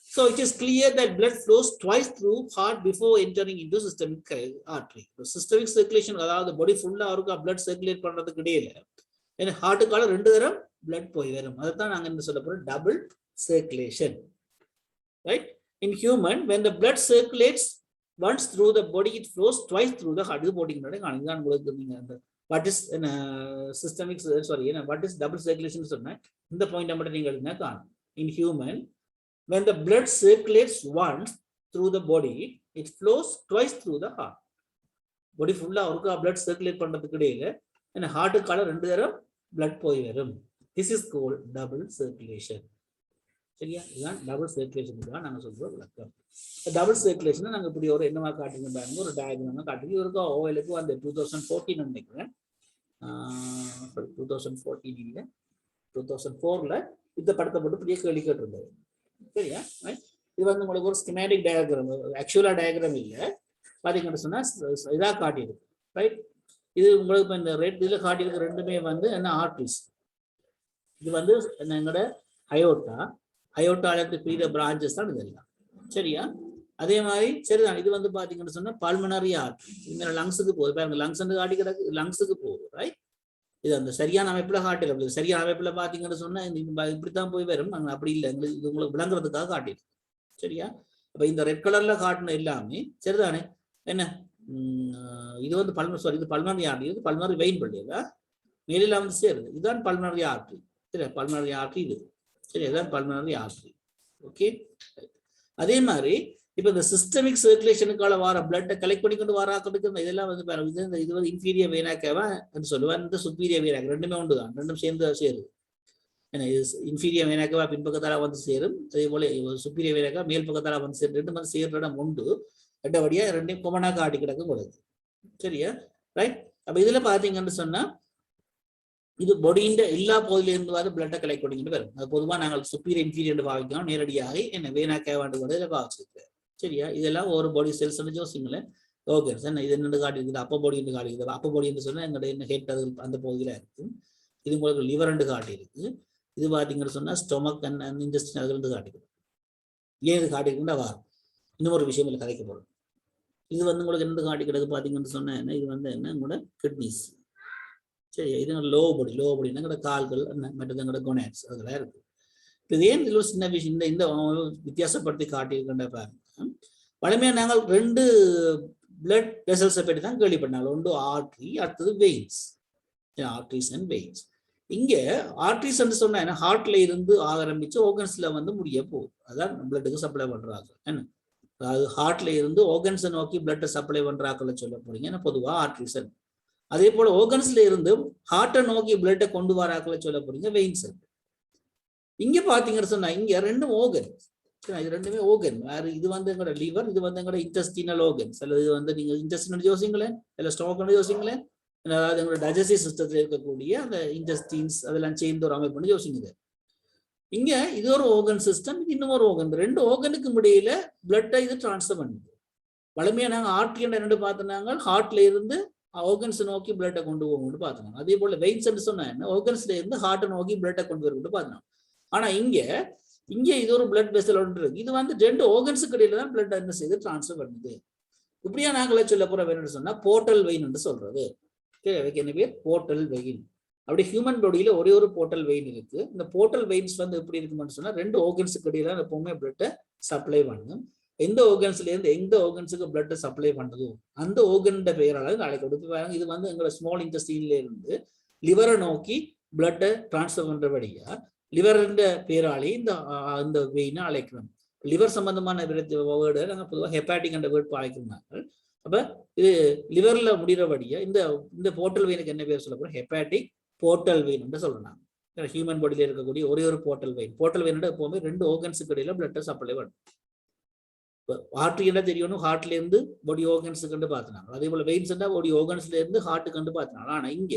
So it is clear that blood flows twice through heart before entering into systemic artery. Systemic circulation அதாவது பாடி ஃபுல்லா அவருக்கு blood circulate பண்றதுக்கு இடையில ஏன்னா ஹார்ட்டுக்கால 2 தடவை blood போய் வரும். அதுதான் நாங்க என்ன சொல்ல போறோம், double circulation. Right? In human, when the blood circulates once through the body, it flows twice through the heart. இது போட்டிங்கனோட காணிதான் உங்களுக்கு நீங்க அந்த what is systemic what is double circulation சொன்னா இந்த பாயிண்ட் மட்டும் நீங்க எழுதினா காணும். In human, when the blood circulates once through the body, it flows twice through the heart. body full அவருக்கு blood circulate பண்றதுக்கு இடையில என்ன ஹார்ட்டுக்கால 2 தடவை blood போய் வரும். This is called double circulation. சரியா, இதுதான் டபுள் சர்க்குலேஷன் தான் நாங்க சொல்ற விளக்கம். டபுள் சர்க்குலேஷன் நாங்க இப்படி ஒரு என்னவா காட்டுங்க பாருங்க, ஒரு டயக்ராம் காட்டுங்க. இவருக்கு ஓஎலுக்கு வந்து 2014 நினைக்கிறேன், 2014 இல்ல 2004ல இந்த படத்தை போட்டு பெரிய கேள்வி கேட்டிருந்தாரு. சரியா, இது வந்து உங்களுக்கு ஒரு ஸ்கிமேட்டிக் டயக்ராம், ஆக்சுவலா டயக்ராம் இல்ல. பாத்தீங்கன்னு சொன்னா இதா காட்டியிருக்கு. ரைட், இது உங்களுக்கு இப்போ இந்த ரெட் இதுல காட்டியிருக்கு ரெண்டுமே வந்து என்ன ஆர்டரிஸ். இது வந்து எங்களோட அயோட்டால பிரிந்த பிரான்ச்சஸ் தான் இதெல்லாம். சரியா, அதே மாதிரி சரிதான். இது வந்து பாத்தீங்கன்னு சொன்னா பல்மனரி ஆர்டரி, இந்த லங்ஸுக்கு போகுது. லங்ஸ் வந்து காட்டி கிடக்கு, லங்ஸுக்கு போகுது. ரைட், இது அந்த சரியான அமைப்புல காட்டில, சரியான அமைப்புல பாத்தீங்கன்னு சொன்னா இப்படித்தான் போய் வரும். அப்படி இல்லை, இது உங்களுக்கு விளங்குறதுக்காக காட்டிடும். சரியா, அப்ப இந்த ரெட் கலர்ல காட்டின எல்லாமே சரிதானே. என்ன இது வந்து இது பல்மனரி ஆர்டரி, இது பல்மனரி வெயின் பள்ளியா மேலில வந்து சேருது. இதுதான் பல்மனரி ஆர்டரி. சரி, பல்மனரி ஆர்டரி இது. சரி, இதுதான் பல்மனரி ஆர்டரி. ஓகே, அதே மாதிரி இப்ப இந்த சிஸ்டமிக் சர்க்குலேஷனுக்கால வர பிளட்டை கலெக்ட் பண்ணிக்கொண்டு வராக்கிறதுக்கு இதெல்லாம் வந்து இது வந்து இன்ஃபீரியர் வெயினாக்கவா சொல்லுவேன், இந்த சுப்பீரியர் வெயினாக்க ரெண்டுமே உண்டு தான், ரெண்டும் சேர்ந்து சேருது. ஏன்னா இது இன்ஃபீரியர் வெயினாக்கவா பின்பக்கத்தால வந்து சேரும், அதே போல சுப்பீரியர் வெயினாக்கா மேல் பக்கத்தால வந்து சேரும். ரெண்டு வந்து சேர்ற இடம் உண்டு. ரெண்டபடியா ரெண்டையும் கொமனா காட்டி கிடக்கு கொடுது. சரியா, ரைட். அப்ப இதுல பாத்தீங்கன்னு சொன்னா இது பொடியின் எல்லா பகுதியிலிருந்து வந்து பிளட்டை கலெக்ட் பண்ணிக்கிட்டு வரும். அது பொதுவாக நாங்கள் சுப்பீரியர் இன்ஃபீரியர் பாவிக்கிறோம், நேரடியாக என்ன வேணா கேவாண்டு கூட இதில் பாவிச்சிருக்கேன். சரியா, இதெல்லாம் ஒரு பாடி செல்ஸ் ஜோசிங்களேன். ஓகே சார், இது என்னென்னு காட்டிருக்குது, அப்போ பொடி என்று காட்டிருக்குது. அப்போ பொடி என்று சொன்னால் எங்களுடைய என்ன ஹெட் அது அந்த பகுதியில் இருக்கு. இது உங்களுக்கு லிவர் என்று காட்டியிருக்கு. இது பார்த்தீங்கன்னு சொன்னால் ஸ்டொமக் அண்ட் இன்டெஸ்டின் அதுலேருந்து காட்டிருக்கு. ஏன் இது காட்டிருக்குன்னா வா இன்னும் ஒரு விஷயம் இல்லை கதைக்கப்படும். இது வந்து உங்களுக்கு என்ன காட்டி கிடக்கு பார்த்தீங்கன்னு சொன்னா என்ன, இது வந்து என்ன உங்களோட கிட்னிஸ். சரி, இது லோ பாடினா கால்கள் மற்றது எங்களோட கொனாட்ஸ் அதெல்லாம் இருக்கு. இது ஏன் இதில் சின்ன விஷயம் இந்த வித்தியாசப்படுத்தி காட்டியிருக்கின்ற பாருங்க. வலிமையாக நாங்கள் 2 பிளட் வெசல்ஸை பற்றி தான் கேள்விப்பட்டாங்க. ஒன்று ஆர்ட்ரி, அடுத்தது வெயின்ஸ். Arteries and veins. இங்கே ஆர்ட்ரிஸ் சொன்னா என்ன, ஹார்ட்ல இருந்து ஆரம்பிச்சு ஆர்கன்ஸ்ல முடிய போகுது. அதான் பிளட்டுக்கு சப்ளை பண்றாங்க. என்ன, அதாவது ஹார்ட்ல இருந்து ஆர்கன்ஸை நோக்கி பிளட்டை சப்ளை பண்றாக்கள் சொல்ல போறீங்க. ஏன்னா பொதுவாக ஆர்ட்ரிஸ். அதே போல ஆர்கன்ஸ்ல இருந்து ஹார்ட்டை நோக்கி பிளட்டை கொண்டு வராக்களை சொல்ல போறீங்க வெயின்ஸ். இங்க பாத்தீங்கன்னு சொன்னா இங்க 2 ஓர்கன். இது 2மே ஓர்கன். இது எங்களோட லிவர், இது எங்களோட இன்டெஸ்டினல் ஓர்கன்ஸ். அல்லது இது நீங்க இன்டெஸ்டினல் யோசிங்களேன், இல்ல ஸ்டொமக் யோசிங்களேன். அதாவது எங்களோட டைஜஸ்டிவ் சிஸ்டத்தில் இருக்கக்கூடிய அந்த இன்டெஸ்டின்ஸ் அதெல்லாம் சேர்ந்து ஒரு அமைப்பு யோசிங்க. இங்க இது ஒரு ஓர்கன் சிஸ்டம், இது இன்னும் ஒரு ஓர்கன். 2 ஓர்கனுக்கு இடையில பிளட்டை இது டிரான்ஸ்ஃபர் பண்ணுது. வலிமையா நாங்க ஆர்ட்ரி ரெண்டு பார்த்துனாங்க, ஹார்ட்ல இருந்து ஆர்கன்ஸ் நோக்கி பிளட்டை கொண்டு போகும்னு பார்த்துனாங்க. அதே போல வெயின்ஸ் சொன்னா என்ன, ஆர்கன்ஸ்ல இருந்து ஹார்ட்டை நோக்கி பிளட்டை கொண்டு வரும்னு பார்த்துனாங்க. ஆனா இங்க இது ஒரு பிளட் வெசல் ஒன்று இருக்கு. இது 2 ஆர்கன்ஸுக்கு இடையில தான் பிளட் என்ன செய்து டிரான்ஸ்ஃபர் பண்ணுது. இப்படியா நாங்களே சொல்ல போற வேணும்னு சொன்னா போர்ட்டல் வெயின் என்று சொல்றது. என்ன பேர், போர்ட்டல் வெயின். அப்படி ஹியூமன் பாடியில ஒரே ஒரு போர்ட்டல் வெயின் இருக்கு. இந்த போர்ட்டல் வெயின்ஸ் எப்படி இருக்குன்னு சொன்னா 2 ஆர்கன்ஸுக்கு இடையில எப்பவுமே பிளட்டை சப்ளை பண்ணும். எந்த ஆர்கன்ஸ்ல இருந்து எந்த ஆர்கன்ஸுக்கு பிளட் சப்ளை பண்ணுதோ அந்த ஆர்கன் பெயரால அழைக்கப்படுது. இது எங்களோட ஸ்மால் இன்டெஸ்டைன்ல இருந்து லிவரை நோக்கி பிளட்டை டிரான்ஸ்ஃபர் பண்றபடியா லிவர் பேராளி இந்த வெயினை அழைக்கிறோம். லிவர் சம்பந்தமான வேர்டு நாங்கள் பொதுவாக ஹெப்பாட்டிக் என்ற வேர்டு அழைக்கிறாங்க. அப்ப இது லிவர்ல முடிகிறபடியா இந்த போர்ட்டல் வெயினுக்கு என்ன பேர் சொல்ல போறோம், ஹெப்பாட்டிக் போர்ட்டல் வெயின் என்று சொல்றாங்க. ஹியூமன் பாடியில இருக்கக்கூடிய ஒரே ஒரு போர்ட்டல் வெயின். போர்ட்டல் வெயின் எப்பவுமே 2 ஆர்கன்ஸுக்கு இடையில பிளட்டை சப்ளை பண்ணும். ஆர்ட்ரி என்ன தெரியணும், ஹார்ட்ல இருந்து பாடி ஆர்கன்ஸுக்கு பார்த்துனாங்க. அதே போல வெயின்ஸ் பாடி ஆர்கன்ஸ்ல இருந்து ஹார்ட்டுக்கு பார்த்துனாங்க. ஆனா இங்க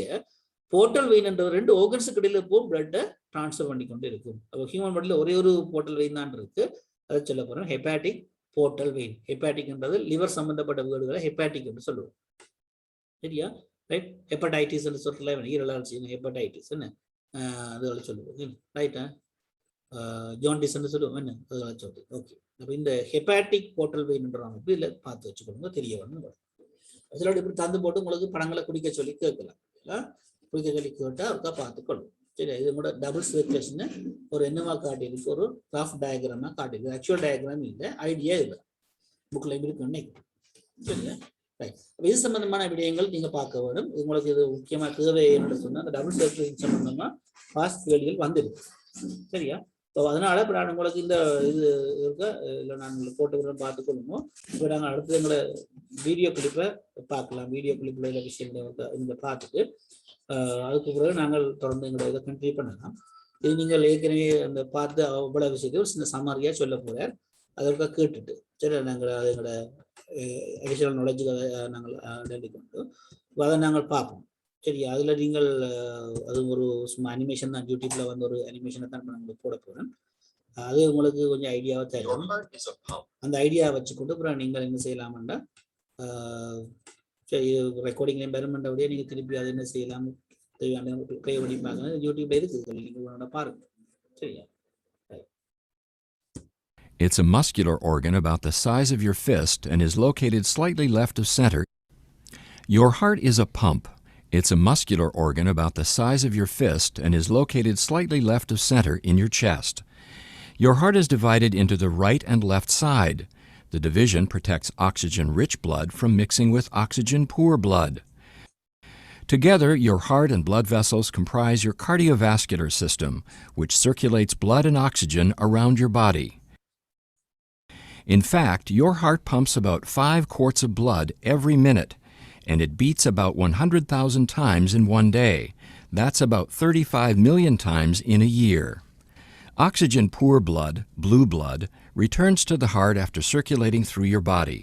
போர்ட்டல் வெயின் என்ற 2 ஆர்கன்ஸுக்கு இடையில பிளட்டை டிரான்ஸ்ஃபர் பண்ணி கொண்டு இருக்கும். அப்போ ஹியூமன் பாடியில ஒரே ஒரு போர்ட்டல் வெயின் தான் இருக்கு. அதை சொல்ல போறோம் ஹெப்பாட்டிக் போர்ட்டல் வெயின். ஹெப்பாட்டிக் என்றது லிவர் சம்பந்தப்பட்ட வேர்டுகளை ஹெப்பாட்டிக் என்று சொல்லுவோம். சரியா, ரைட். ஹெப்படைட்டிஸ் என்று சொல்லலாம், ஈரலால் ஹெப்படைட்டிஸ் என்ன அதோட சொல்லுவோம். ரைட்டா, ஜாண்டிஸ் என்று சொல்லுவோம் என்ன அதோட சொல்லி. ஓகே, அப்போ இந்த ஹெப்பாட்டிக் போர்ட்டல் வெயின் என்ற அமைப்பு இதில் பார்த்து வச்சுக்கொள்ளுங்க, தெரிய வரணும். அதோட இப்படி தந்து போட்டு உங்களுக்கு படங்களை குடிக்க சொல்லி கேட்கலாம். குடிக்க சொல்லி கேட்டா அவருக்கா பார்த்துக்கொள்ளும். சரி, இது கூட டபுள் சர்க்குலேஷன் ஒரு என்னவா காட்டியிருக்கு, ஒரு ரஃப் டயக்ராமா காட்டியிருக்கு. ஆக்சுவல் டயக்ராம் இல்லை, ஐடியா இல்லை, புக்ல இருக்குன்னு. சரியா, ரைட். இது சம்பந்தமான விடயங்கள் நீங்க பார்க்க வேண்டும். உங்களுக்கு இது முக்கியமா தேவை என்று சொன்னா அந்த டபுள் சர்க்குலேஷன் சம்பந்தமா பாஸ்ட் கேள்விகள் வந்துருக்கு. சரியா, ஸோ அதனால இப்போ நான் உங்களுக்கு இந்த இது இருக்க இல்லை நான் உங்களுக்கு போட்டு பார்த்துக்கொள்ளுமோ. இப்போ நாங்கள் அடுத்தது எங்களை வீடியோ கிளிப்பை பார்க்கலாம். வீடியோ கிளிப்பில் உள்ள விஷயங்களை இங்கே பார்த்துட்டு அதுக்கு பிறகு நாங்கள் தொடர்ந்து எங்களை இதை கண்டினியூ பண்ணலாம். இது நீங்கள் ஏற்கனவே அந்த பார்த்து அவ்வளோ விஷயத்தையும் ஒரு சின்ன சமாரியாக சொல்ல போகிறார். அதற்காக கேட்டுட்டு சரி நாங்கள் அது எங்களோட அடிஷனல் நாலேஜுகளை நாங்கள் எழுதி கொண்டு அதை நாங்கள் பார்ப்போம். சரி, அதில் நீங்கள் அது ஒரு சும்மா அனிமேஷன் தான், யூடியூப்ல ஒரு அனிமேஷனை தான் நாங்கள் போட போகிறேன். அது உங்களுக்கு கொஞ்சம் ஐடியாவை தரும். அந்த ஐடியாவை வச்சுக்கொண்டு அப்புறம் நீங்கள் என்ன செய்யலாம்டா, சரி ரெக்கார்டிங் பெருமெண்டபடியே நீங்கள் திருப்பி அதை என்ன செய்யலாம் ப்ளே பண்ணி பார்க்கணும். யூடியூப்ல இருக்குது, நீங்கள் பாருங்க. சரியா, It's a muscular organ about the size of your fist and is located slightly left of center. Your heart is a pump. It's a muscular organ about the size of your fist and is located slightly left of center in your chest. Your heart is divided into the right and left side. The division protects oxygen-rich blood from mixing with oxygen-poor blood. Together, your heart and blood vessels comprise your cardiovascular system, which circulates blood and oxygen around your body. In fact, your heart pumps about 5 quarts of blood every minute, and it beats about 100,000 times in one day. That's about 35 million times in a year. Oxygen-poor blood, blue blood, returns to the heart after circulating through your body.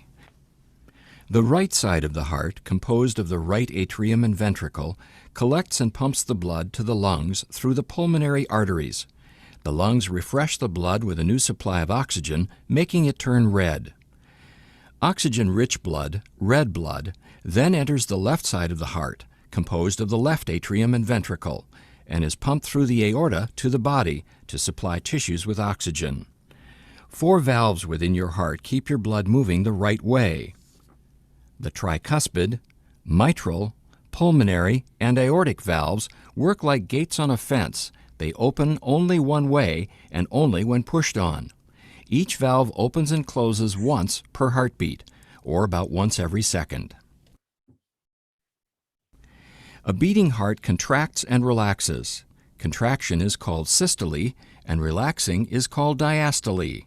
The right side of the heart, composed of the right atrium and ventricle, collects and pumps the blood to the lungs through the pulmonary arteries. The lungs refresh the blood with a new supply of oxygen, making it turn red. Oxygen-rich blood, red blood, then enters the left side of the heart, composed of the left atrium and ventricle, and is pumped through the aorta to the body to supply tissues with oxygen. 4 valves within your heart keep your blood moving the right way. The tricuspid, mitral, pulmonary, and aortic valves work like gates on a fence They open only one way and only when pushed on. Each valve opens and closes once per heartbeat, or about once every second. A beating heart contracts and relaxes. Contraction is called systole, and relaxing is called diastole.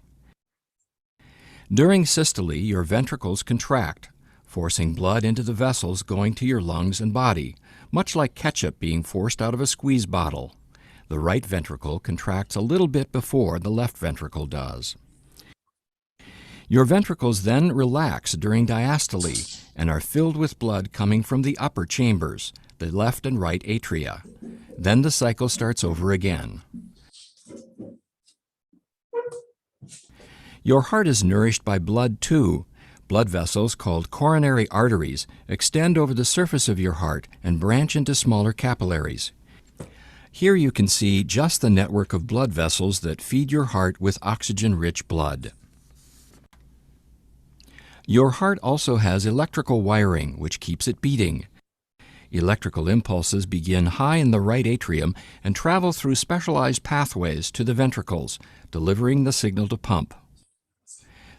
During systole, your ventricles contract, forcing blood into the vessels going to your lungs and body, much like ketchup being forced out of a squeeze bottle. The right ventricle contracts a little bit before the left ventricle does. Your ventricles then relax during diastole and are filled with blood coming from the upper chambers, the left and right atria. Then the cycle starts over again. Your heart is nourished by blood too. Blood vessels called coronary arteries extend over the surface of your heart and branch into smaller capillaries. Here you can see just the network of blood vessels that feed your heart with oxygen-rich blood. Your heart also has electrical wiring, which keeps it beating. Electrical impulses begin high in the right atrium and travel through specialized pathways to the ventricles, delivering the signal to pump.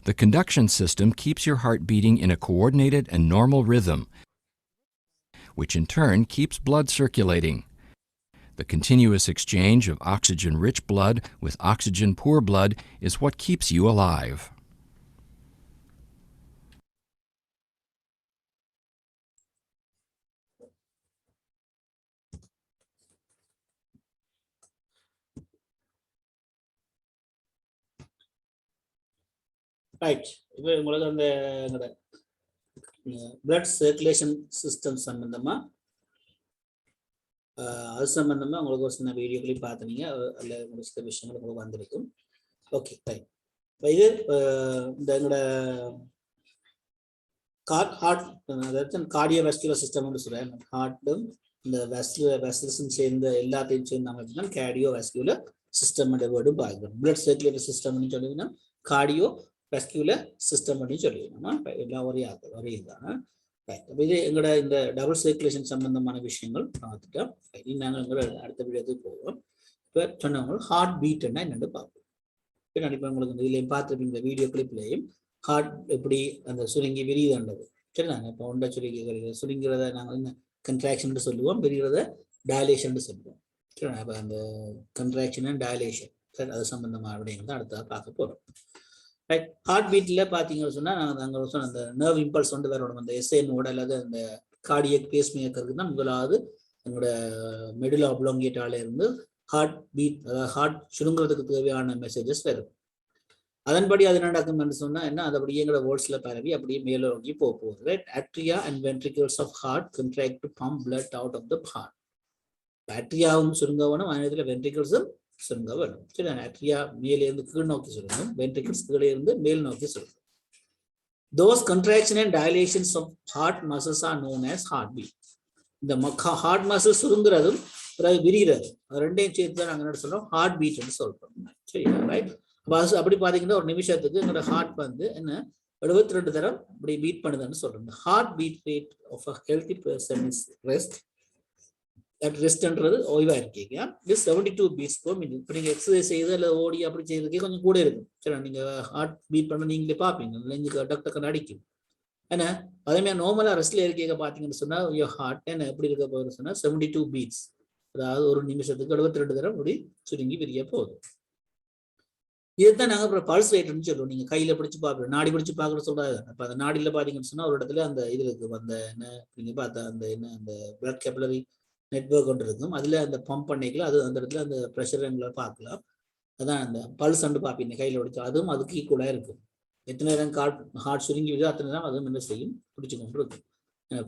The conduction system keeps your heart beating in a coordinated and normal rhythm, which in turn keeps blood circulating. The continuous exchange of oxygen-rich blood with oxygen-poor blood is what keeps you alive. Right. இப்போ உங்களுக்கு அந்த பிளட் சர்க்குலேஷன் சிஸ்டம் சம்பந்தமா அது சம்பந்தமா உங்களுக்கு ஒரு சின்ன வீடியோக்களையும் பார்த்துனீங்க. அதில் உங்களுக்கு சில விஷயங்கள் உங்களுக்கு வந்திருக்கும். Okay right. இப்போ இது இந்த எங்களோட ஹார்ட் அதாவது கார்டியோவாஸ்குலர் சிஸ்டம்னு சொல்கிறேன். ஹார்ட்டும் இந்த வெசல்ஸும் சேர்ந்த எல்லாத்தையும் சேர்ந்த அமைப்பு தான் கார்டியோவாஸ்குலர் சிஸ்டம் வேர்டும் பார்க்கணும். பிளட் சர்க்குலேட்டரி சிஸ்டம்னு சொல்லிங்கன்னா கார்டியோ வாஸ்குலர் சிஸ்டம் சொல்லிடணும். எல்லாம் ஒரே இதுதான். இது எங்களோட இந்த டபுள் சர்க்குலேஷன் சம்பந்தமான விஷயங்கள் பார்த்துட்டோம். நாங்கள் எங்களோட அடுத்த வீடியோத்துக்கு போவோம். இப்போ சொன்னவங்க ஹார்ட் பீட்னா என்னென்னு பார்ப்போம். இப்போ உங்களுக்கு இந்த இதுலையும் பார்த்துருப்பீங்க, இந்த வீடியோ கிளிப்லையும் ஹார்ட் எப்படி அந்த சுருங்கி விரியுதுன்றது. சரிதாங்க. இப்போ ஒன்றை சுருங்கிறத நாங்கள் என்ன கன்ட்ராக்ஷன் சொல்லுவோம், விரிகிறத டைலேஷன் சொல்லுவோம். சரி, அப்போ அந்த கன்ட்ராக்ஷன் அண்ட் டைலேஷன் சரி அது சம்பந்தமாக அப்படிங்கிறத அடுத்ததாக பார்க்க போகிறோம். ரைட். ஹார்ட் பீட்டில் பார்த்தீங்கன்னு சொன்னால் நாங்கள் சொன்ன அந்த நர்வ் இம்பல்ஸ் வந்து வேற அந்த எஸ்ஏனோட அல்லது அந்த கார்டியக் பேஸ் மேக்கருக்கு தான் முதலாவது எங்களோட மெடுலா ஆப்லாங்கேட்டால இருந்து ஹார்ட் பீட் அதாவது ஹார்ட் சுருங்குறதுக்கு தேவையான மெசேஜஸ் வரும். அதன்படி அது நடக்கும்னு சொன்னால் என்ன, அது அப்படியே எங்களோட வோல்ட்ஸில் பரவி அப்படியே மேலே நோக்கி போகுது. Right. Atria and ventricles of heart contract to pump blood out of the heart. ஆட்ரியாவும் சுருங்க வேணும், அதே வென்ட்ரிகல்ஸும் சுருங்க வேணும். சரி, ஆட்ரியா மேலே இருந்து கீழ் நோக்கி சுருங்கும், வென்ட்ரிகல்ஸ் கீழே இருந்து மேல் நோக்கி சுருங்கும். Those contraction and dilations of heart muscles are known as heartbeat. இந்த ஹார்ட் மசில் சுருங்குறதும் விரிகிறது ரெண்டையும் சேர்த்து தான் நாங்கள் என்ன சொல்றோம், ஹார்ட் பீட்னு சொல்றோம். சரியா? ரைட். அப்படி பார்த்தீங்கன்னா ஒரு நிமிஷத்துக்கு எங்களோட ஹார்ட் வந்து என்ன 72 தரம் அப்படி பீட் பண்ணுதுன்னு சொல்றோம். Heart beat rate of a healthy person is rest. ரெஸ்ட்ன்றது ஓய்வா இருக்கீங்க. இது 72 பீட்ஸ் per minute. இப்போ நீங்க எக்ஸசைஸ் செய்து இல்லை ஓடி அப்படி செய்யறதுக்கே கொஞ்சம் கூட இருக்கும். சரி, நீங்க ஹார்ட் பீட் பண்ண நீங்களே பார்ப்பீங்க, நெஞ்சுக்கு டக்கு அடிக்கும். ஏன்னா அதே மாதிரி நார்மலா ரெஸ்ட்ல இருக்க பார்த்தீங்கன்னு சொன்னா ஹார்ட் என்ன எப்படி இருக்க போகுதுன்னு சொன்னா 72 பீட்ஸ், அதாவது ஒரு நிமிஷத்துக்கு 72 தரம் அப்படி சுருங்கி விரிய போகுது. இதுதான் நாங்க அப்புறம் பல்ஸ் ரேட்னு சொல்லுவோம். நீங்க கையில பிடிச்சு பார்க்கணும், நாடி பிடிச்சு பார்க்கணும் சொல்றாங்க. அப்ப அந்த நாடியில பாத்தீங்கன்னு சொன்னா ஒரு இடத்துல அந்த இது இருக்கு, அந்த என்ன நீங்க பார்த்தா அந்த என்ன அந்த பிளட் கேபிலரி நெட்வொர்க் ஒன்று இருக்கும். அதுல அந்த பம்ப் பண்ணிக்கலாம், அது அந்த இடத்துல அந்த ப்ரெஷர் எங்களை பார்க்கலாம். அதான் அந்த பல்ஸ் அண்டு பார்ப்பீங்க கையில பிடிச்சா, அதுவும் அதுக்கு ஈக்குவலா இருக்கும். எத்தனை நேரம் ஹார்ட் சுருங்கி விடுதோ அத்தனை நேரம் அதுவும் என்ன செய்யும், பிடிச்சு கொண்டு இருக்கும்.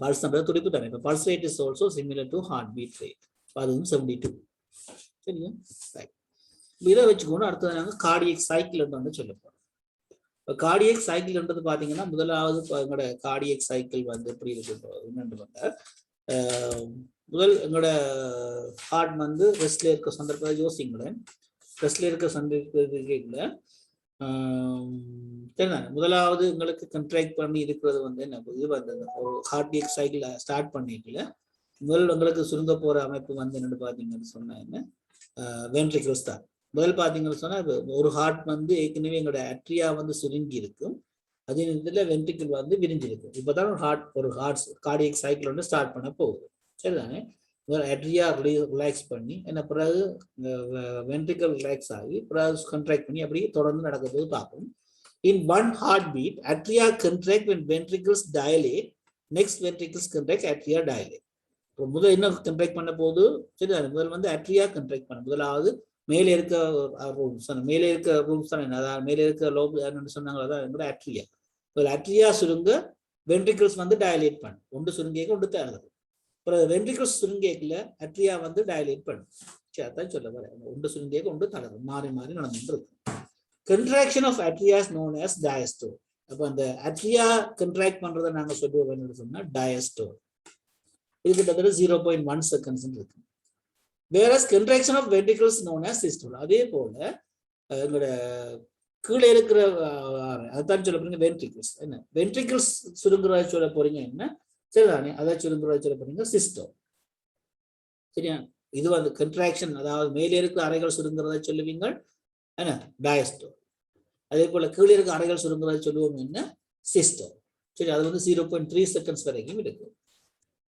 பல்ஸ் நம்பர் துடிப்பு தானே. இப்போ pulse rate is also similar to heart beat rate. அதுவும் 72. சரியா? இதை வச்சுக்கணும். அடுத்தது நாங்கள் கார்டியக் சைக்கிள் வந்து சொல்ல போறோம். இப்போ கார்டியக் சைக்கிள்ன்றது பார்த்தீங்கன்னா முதலாவது எங்களோட கார்டியக் சைக்கிள் வந்து எப்படி இருக்கு என்னன்னு முதல் எங்களோட ஹார்ட் வந்து ரெஸ்ட்ல இருக்க சந்தர்ப்பத்தை யோசிங்களேன். ரெஸ்ட்ல இருக்க சந்தர்ப்பத்துல சரிதானே, முதலாவது உங்களுக்கு கண்ட்ராக்ட் பண்ணி இருக்கிறது வந்து என்ன, இது வந்து ஒரு கார்டியக் சைக்கிள் ஸ்டார்ட் பண்ணிக்கல முதல் உங்களுக்கு சுருங்க போற அமைப்பு வந்து என்னன்னு பாத்தீங்கன்னு சொன்னா என்ன, வென்ட்ரிகல்ஸ் தான். முதல் பார்த்தீங்கன்னு சொன்னா ஒரு ஹார்ட் வந்து ஏற்கனவே எங்களோட அட்ரியா வந்து சுருங்கி இருக்கும், அதே நேரத்தில் வென்ட்ரிக்கிள் வந்து விரிஞ்சிருக்கும். இப்போதான் ஒரு ஹார்ட் கார்டியக் சைக்கிள் வந்து ஸ்டார்ட் பண்ண போகுது. சரிதானே? அட்ரியா ரிலாக்ஸ் பண்ணி என்ன பிறகு வென்ட்ரிக்கல் ரிலாக்ஸ் ஆகி பிறகு கண்ட்ராக்ட் பண்ணி அப்படியே தொடர்ந்து நடக்கும்போது பார்ப்போம். In one heartbeat, atria contract when ventricles dilate. Next ventricles contract, atria dilate. இப்போ முதல் என்ன கண்ட்ராக்ட் பண்ண போகுது? சரி, முதல் வந்து அட்ரியா கண்ட்ராக்ட் பண்ண முதலாவது மேலே இருக்க ரூம்ஸ் தான் என்ன, அதாவது மேலே இருக்க லோப் சொன்னாங்களோ அதான் என்னோட அட்ரியா. அட்ரியா சுருங்க வென்ட்ரிகல்ஸ் வந்து டயலேட் பண்ணும். ஒன்று சுருங்கேக்க ஒன்று தருது. அப்புறம் வென்ட்ரிகல்ஸ் சுருங்கேக்கில் அட்ரியா வந்து டயலேட் பண்ணும். சரி, அதான் சொல்ல வர ஒன்று சுருங்கேக்க ஒன்று தருது, மாறி மாறி நடந்துட்டு இருக்கு. Contraction of atria is known as diastole. அப்போ அந்த அட்ரியா கண்ட்ராக்ட் பண்றதை நாங்கள் சொல்லுவோம் என்னன்னு சொன்னா diastole. இது கிட்டத்தட்ட 0.1 seconds இருக்கு. Whereas contraction of ventricles known as systole. அதே போல எங்களோட கீழே இருக்கிற அதான் சொல்ல போறீங்க வென்ட்ரிகல்ஸ். என்ன வென்ட்ரிகல்ஸ் சுருங்குறத சொல்ல போறீங்க என்ன, சரிதானே? அதை சுருங்குறத சொல்ல போறீங்க சிஸ்டோல். சரியா? இது வந்து கண்ட்ராக்ஷன், அதாவது மேலே இருக்கிற அறைகள் சுருங்குறத சொல்லுவீங்க என்ன, டயஸ்டோல். அதே போல கீழே இருக்க அறைகள் சுருங்குறத சொல்லுவோம் என்ன, சிஸ்டோல். சரி, அது வந்து 0.3 seconds வரைக்கும் இருக்கு.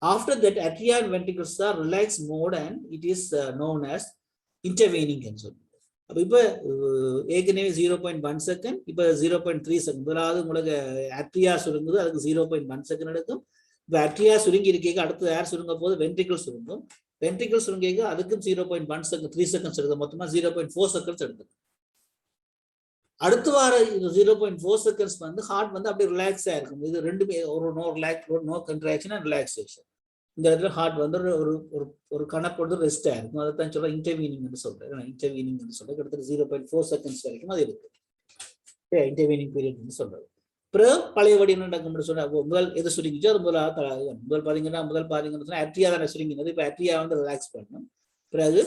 After that, atria and ventricles are relaxed mode and it is known as intervening console. அப்ப இப்ப ஏற்கனவே 0.1 செகண்ட், இப்ப 0.3 செகண்ட். முதலாவது உங்களுக்கு அட்ரியா சுருங்குது, அதுக்கு 0.1 செகண்ட் எடுக்கும். இப்ப அட்ரியா சுருங்கி இருக்கீங்க, அடுத்து யார் சுருங்க போது வென்ட்ரிகல் சுருங்கும். வென்ட்ரிகல் சுருங்கிங்க அதுக்கும் 0.1 செகண்ட் 3 செகண்ட்ஸ் எடுக்கும். மொத்தமா 0.4 செகண்ட்ஸ் எடுக்கும். அடுத்து வார 0.4 செகண்ட்ஸ் வந்து ஹார்ட் வந்து அப்படியே ரிலாக்ஸ் ஆயிருக்கும். இது ரெண்டுமே ஒரு நோ கண்ட்ராக்ஷன் அண்ட் ரிலாக்ஸேஷன். இந்த இடத்துல ஹார்ட் வந்து ஒரு கணப்போடு ரெஸ்ட் ஆயிருக்கும். அதை தான் சொல்ல இன்டர்வீனிங் சொல்றேன். இன்டர்வீனிங் சொல்றது கிட்டத்தட்ட 0.4 செகண்ட்ஸ் வரைக்கும் அது இருக்கு. இன்டர்வீனிங் பீரியட் சொல்றது. பிறகு பழையபடி என்ன நடக்கும் சொன்னா, முதல் எது சுருங்கிச்சோ அது முதல் பாத்தீங்கன்னா அட்ரியா தானே சுருங்கினது. இப்போ அட்ரியா வந்து ரிலாக்ஸ் பண்ணணும், பிறகு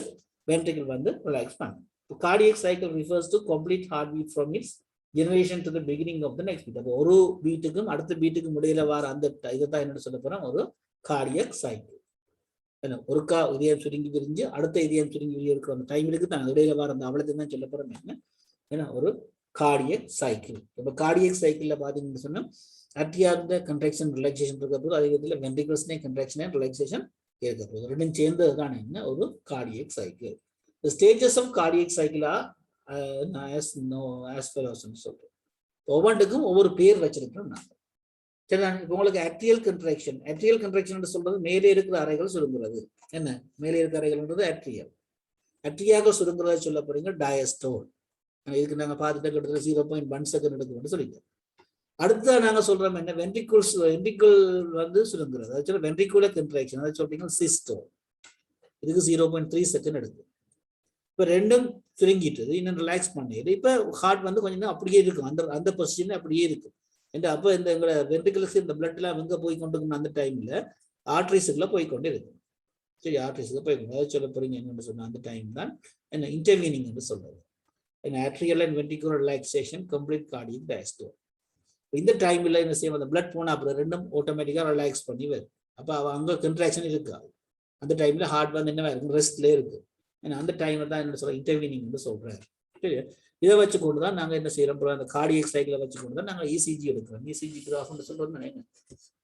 வென்ட்ரிகல் வந்து ரிலாக்ஸ் பண்ணணும். Cardiac cycle refers to complete heartbeat from its generation to the beginning of the next beat. அப்போ ஒரு பீட்டுக்கும் அடுத்த பீட்டுக்கும் இடையில வர அந்த இதைத்தான் என்ன சொல்ல போறோம், ஒரு கார்டியக் சைக்கிள். ஒருக்கா இதயம் சுருங்கி விரிஞ்சு அடுத்த இதயம் சுருங்கி விரிய இருக்கிற அந்த டைம் இருக்கு தான், இடையில வர அந்த அவளுக்கு தான் சொல்ல போறோம் என்ன, ஏன்னா ஒரு கார்டியக் சைக்கிள். இப்போ கார்டியக் சைக்கிள்ல பாத்தீங்கன்னு சொன்னா அட்ரியா கண்ட்ராக்ஷன் ரிலாக்ஸேஷன் இருக்க போது, அதே விதத்துல வென்ட்ரிகல்ஸ்னே கண்ட்ராக்ஷன் அண்ட் ரிலாக்ஸேஷன் இருக்க போகுது. ரெண்டும் சேர்ந்தது தான் என்ன, ஒரு cardiac cycle. The stages of cardiac cycle are as follows. சொல்றோம் ஒவ்வொன்றுக்கும் ஒவ்வொரு பேர் வச்சிருக்கோம் நாங்க. சரி, இப்போ உங்களுக்கு அட்ரியல் கண்ட்ராக்ஷன் சொல்றது மேலே இருக்கிற அறைகள் சுருங்குறது. என்ன மேலே இருக்கிற அறைகள்ன்றது அட்ரியாக சுருங்குறத சொல்ல போறீங்க டயஸ்டோல். இதுக்கு நாங்க பார்த்துட்டு கிட்டத்தட்ட 0.1 செகண்ட் எடுக்கும் சொல்லிட்டோம். அடுத்த நாங்க சொல்றோம் என்ன, வென்ட்ரிக்கிள் வந்து சுருங்குறது, அது சொல்ல வென்ட்ரிகுலர் கண்ட்ராக்ஷன், அதை சொல்றீங்க சிஸ்டோல். இதுக்கு 0.3 செகண்ட் எடுக்கும். இப்போ ரெண்டும் சுருங்கிட்டு இன்னும் ரிலாக்ஸ் பண்ணிடு. இப்போ ஹார்ட் வந்து கொஞ்சம் நேரம் அப்படியே இருக்கும், அந்த பொசிஷன் அப்படியே இருக்கும். அப்போ இந்த எங்களை வென்ட்ரிகல்ஸ் இந்த பிளட் எல்லாம் எங்க போய் கொண்டு அந்த டைம்ல ஆர்ட்ரிஸுக்குள்ள போய் கொண்டு இருக்கும். சரி, ஆர்ட்ரிஸுக்கு போய் அதை சொல்ல போறீங்க என்னன்னு சொன்ன அந்த டைம் தான் என்ன இன்டர்வீனிங் என்று சொல்றது. atrial and ventricular relaxation, complete cardiac diastole. இந்த டைம்ல என்ன செய்யும், அந்த பிளட் போனா அப்புறம் ரெண்டும் ஆட்டோமேட்டிக்கா ரிலாக்ஸ் பண்ணி வரும். அப்ப அங்க கண்ட்ராக்ஷன் இருக்காது. அந்த டைம்ல ஹார்ட் வந்து என்ன இருக்கும், ரெஸ்ட்ல இருக்கு. அந்த டைம்ல தான் என்ன சொல்ற இன்டர்வீனிங் சொல்றாரு. சரி, இதை வச்சு கொண்டுதான் நாங்க என்ன செய்யறோம், அந்த கார்டியக் சைக்கிளை வச்சு கொண்டுதான் நாங்க இசிஜி எடுக்கிறோம். இசிஜி கிராஃப்னு சொல்றது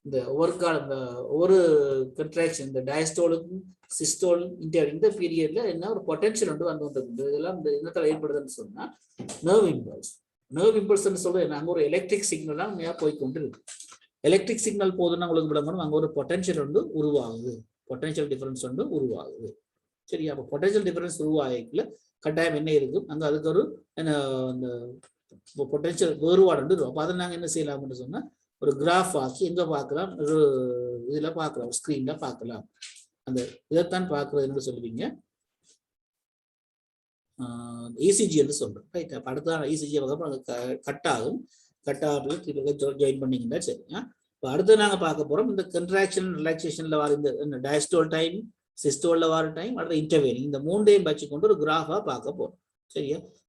இந்த ஒவ்வொரு கண்ட்ராக்ஷன், இந்த டயஸ்டோலுக்கும் சிஸ்டோல் இந்த பீரியட்ல என்ன ஒரு பொட்டன்ஷியல் வந்து இதெல்லாம் இந்த இடத்துல ஏற்படுதுன்னு சொன்னா நர்வ் இம்பல்ஸ் சொல்றது அங்க ஒரு எலக்ட்ரிக் சிக்னல் தான் போய்கொண்டு இருக்கு. எலக்ட்ரிக் சிக்னல் போதுன்னா உங்களுக்கு விளம்பரம் அங்க ஒரு பொட்டன்ஷியல் வந்து உருவாகுது, பொட்டன்ஷியல் டிஃபரன்ஸ் வந்து உருவாகுது. சரி, அப்போ பொட்டன்ஷியல் டிஃபரன்ஸ் உருவாகல கட்டாயம் என்ன இருக்கும், அங்க அதுக்கு ஒரு அந்த பொட்டன்ஷியல் வேறுபாடு இருக்கும். அப்போ அதை நாங்கள் என்ன செய்யலாம்னு சொன்னா ஒரு கிராஃப் ஆக்கி எங்க பார்க்கலாம், ஒரு இதுல பார்க்கலாம், ஸ்கிரீன்ல பார்க்கலாம். அந்த இதைத்தான் பார்க்கறது என்ன சொல்லுவீங்க, இசிஜி என்று சொல்றோம். ரைட், அப்போ அடுத்த இசிஜி கட் ஆகும். ஜாயின் பண்ணீங்கன்னா சரிங்க. இப்போ அடுத்து நாங்க பார்க்க போறோம் இந்த கண்ட்ராக்ஷன் ரிலாக்ஸேஷன்ல வர இந்த டயஸ்டோல் டைம், சிஸ்டோல்ல வர டைம், அடுத்த இன்டர்வீனிங், இந்த மூண்டையும் வச்சுக்கொண்டு ஒரு கிராஃபா பார்க்க போறோம். சரியா,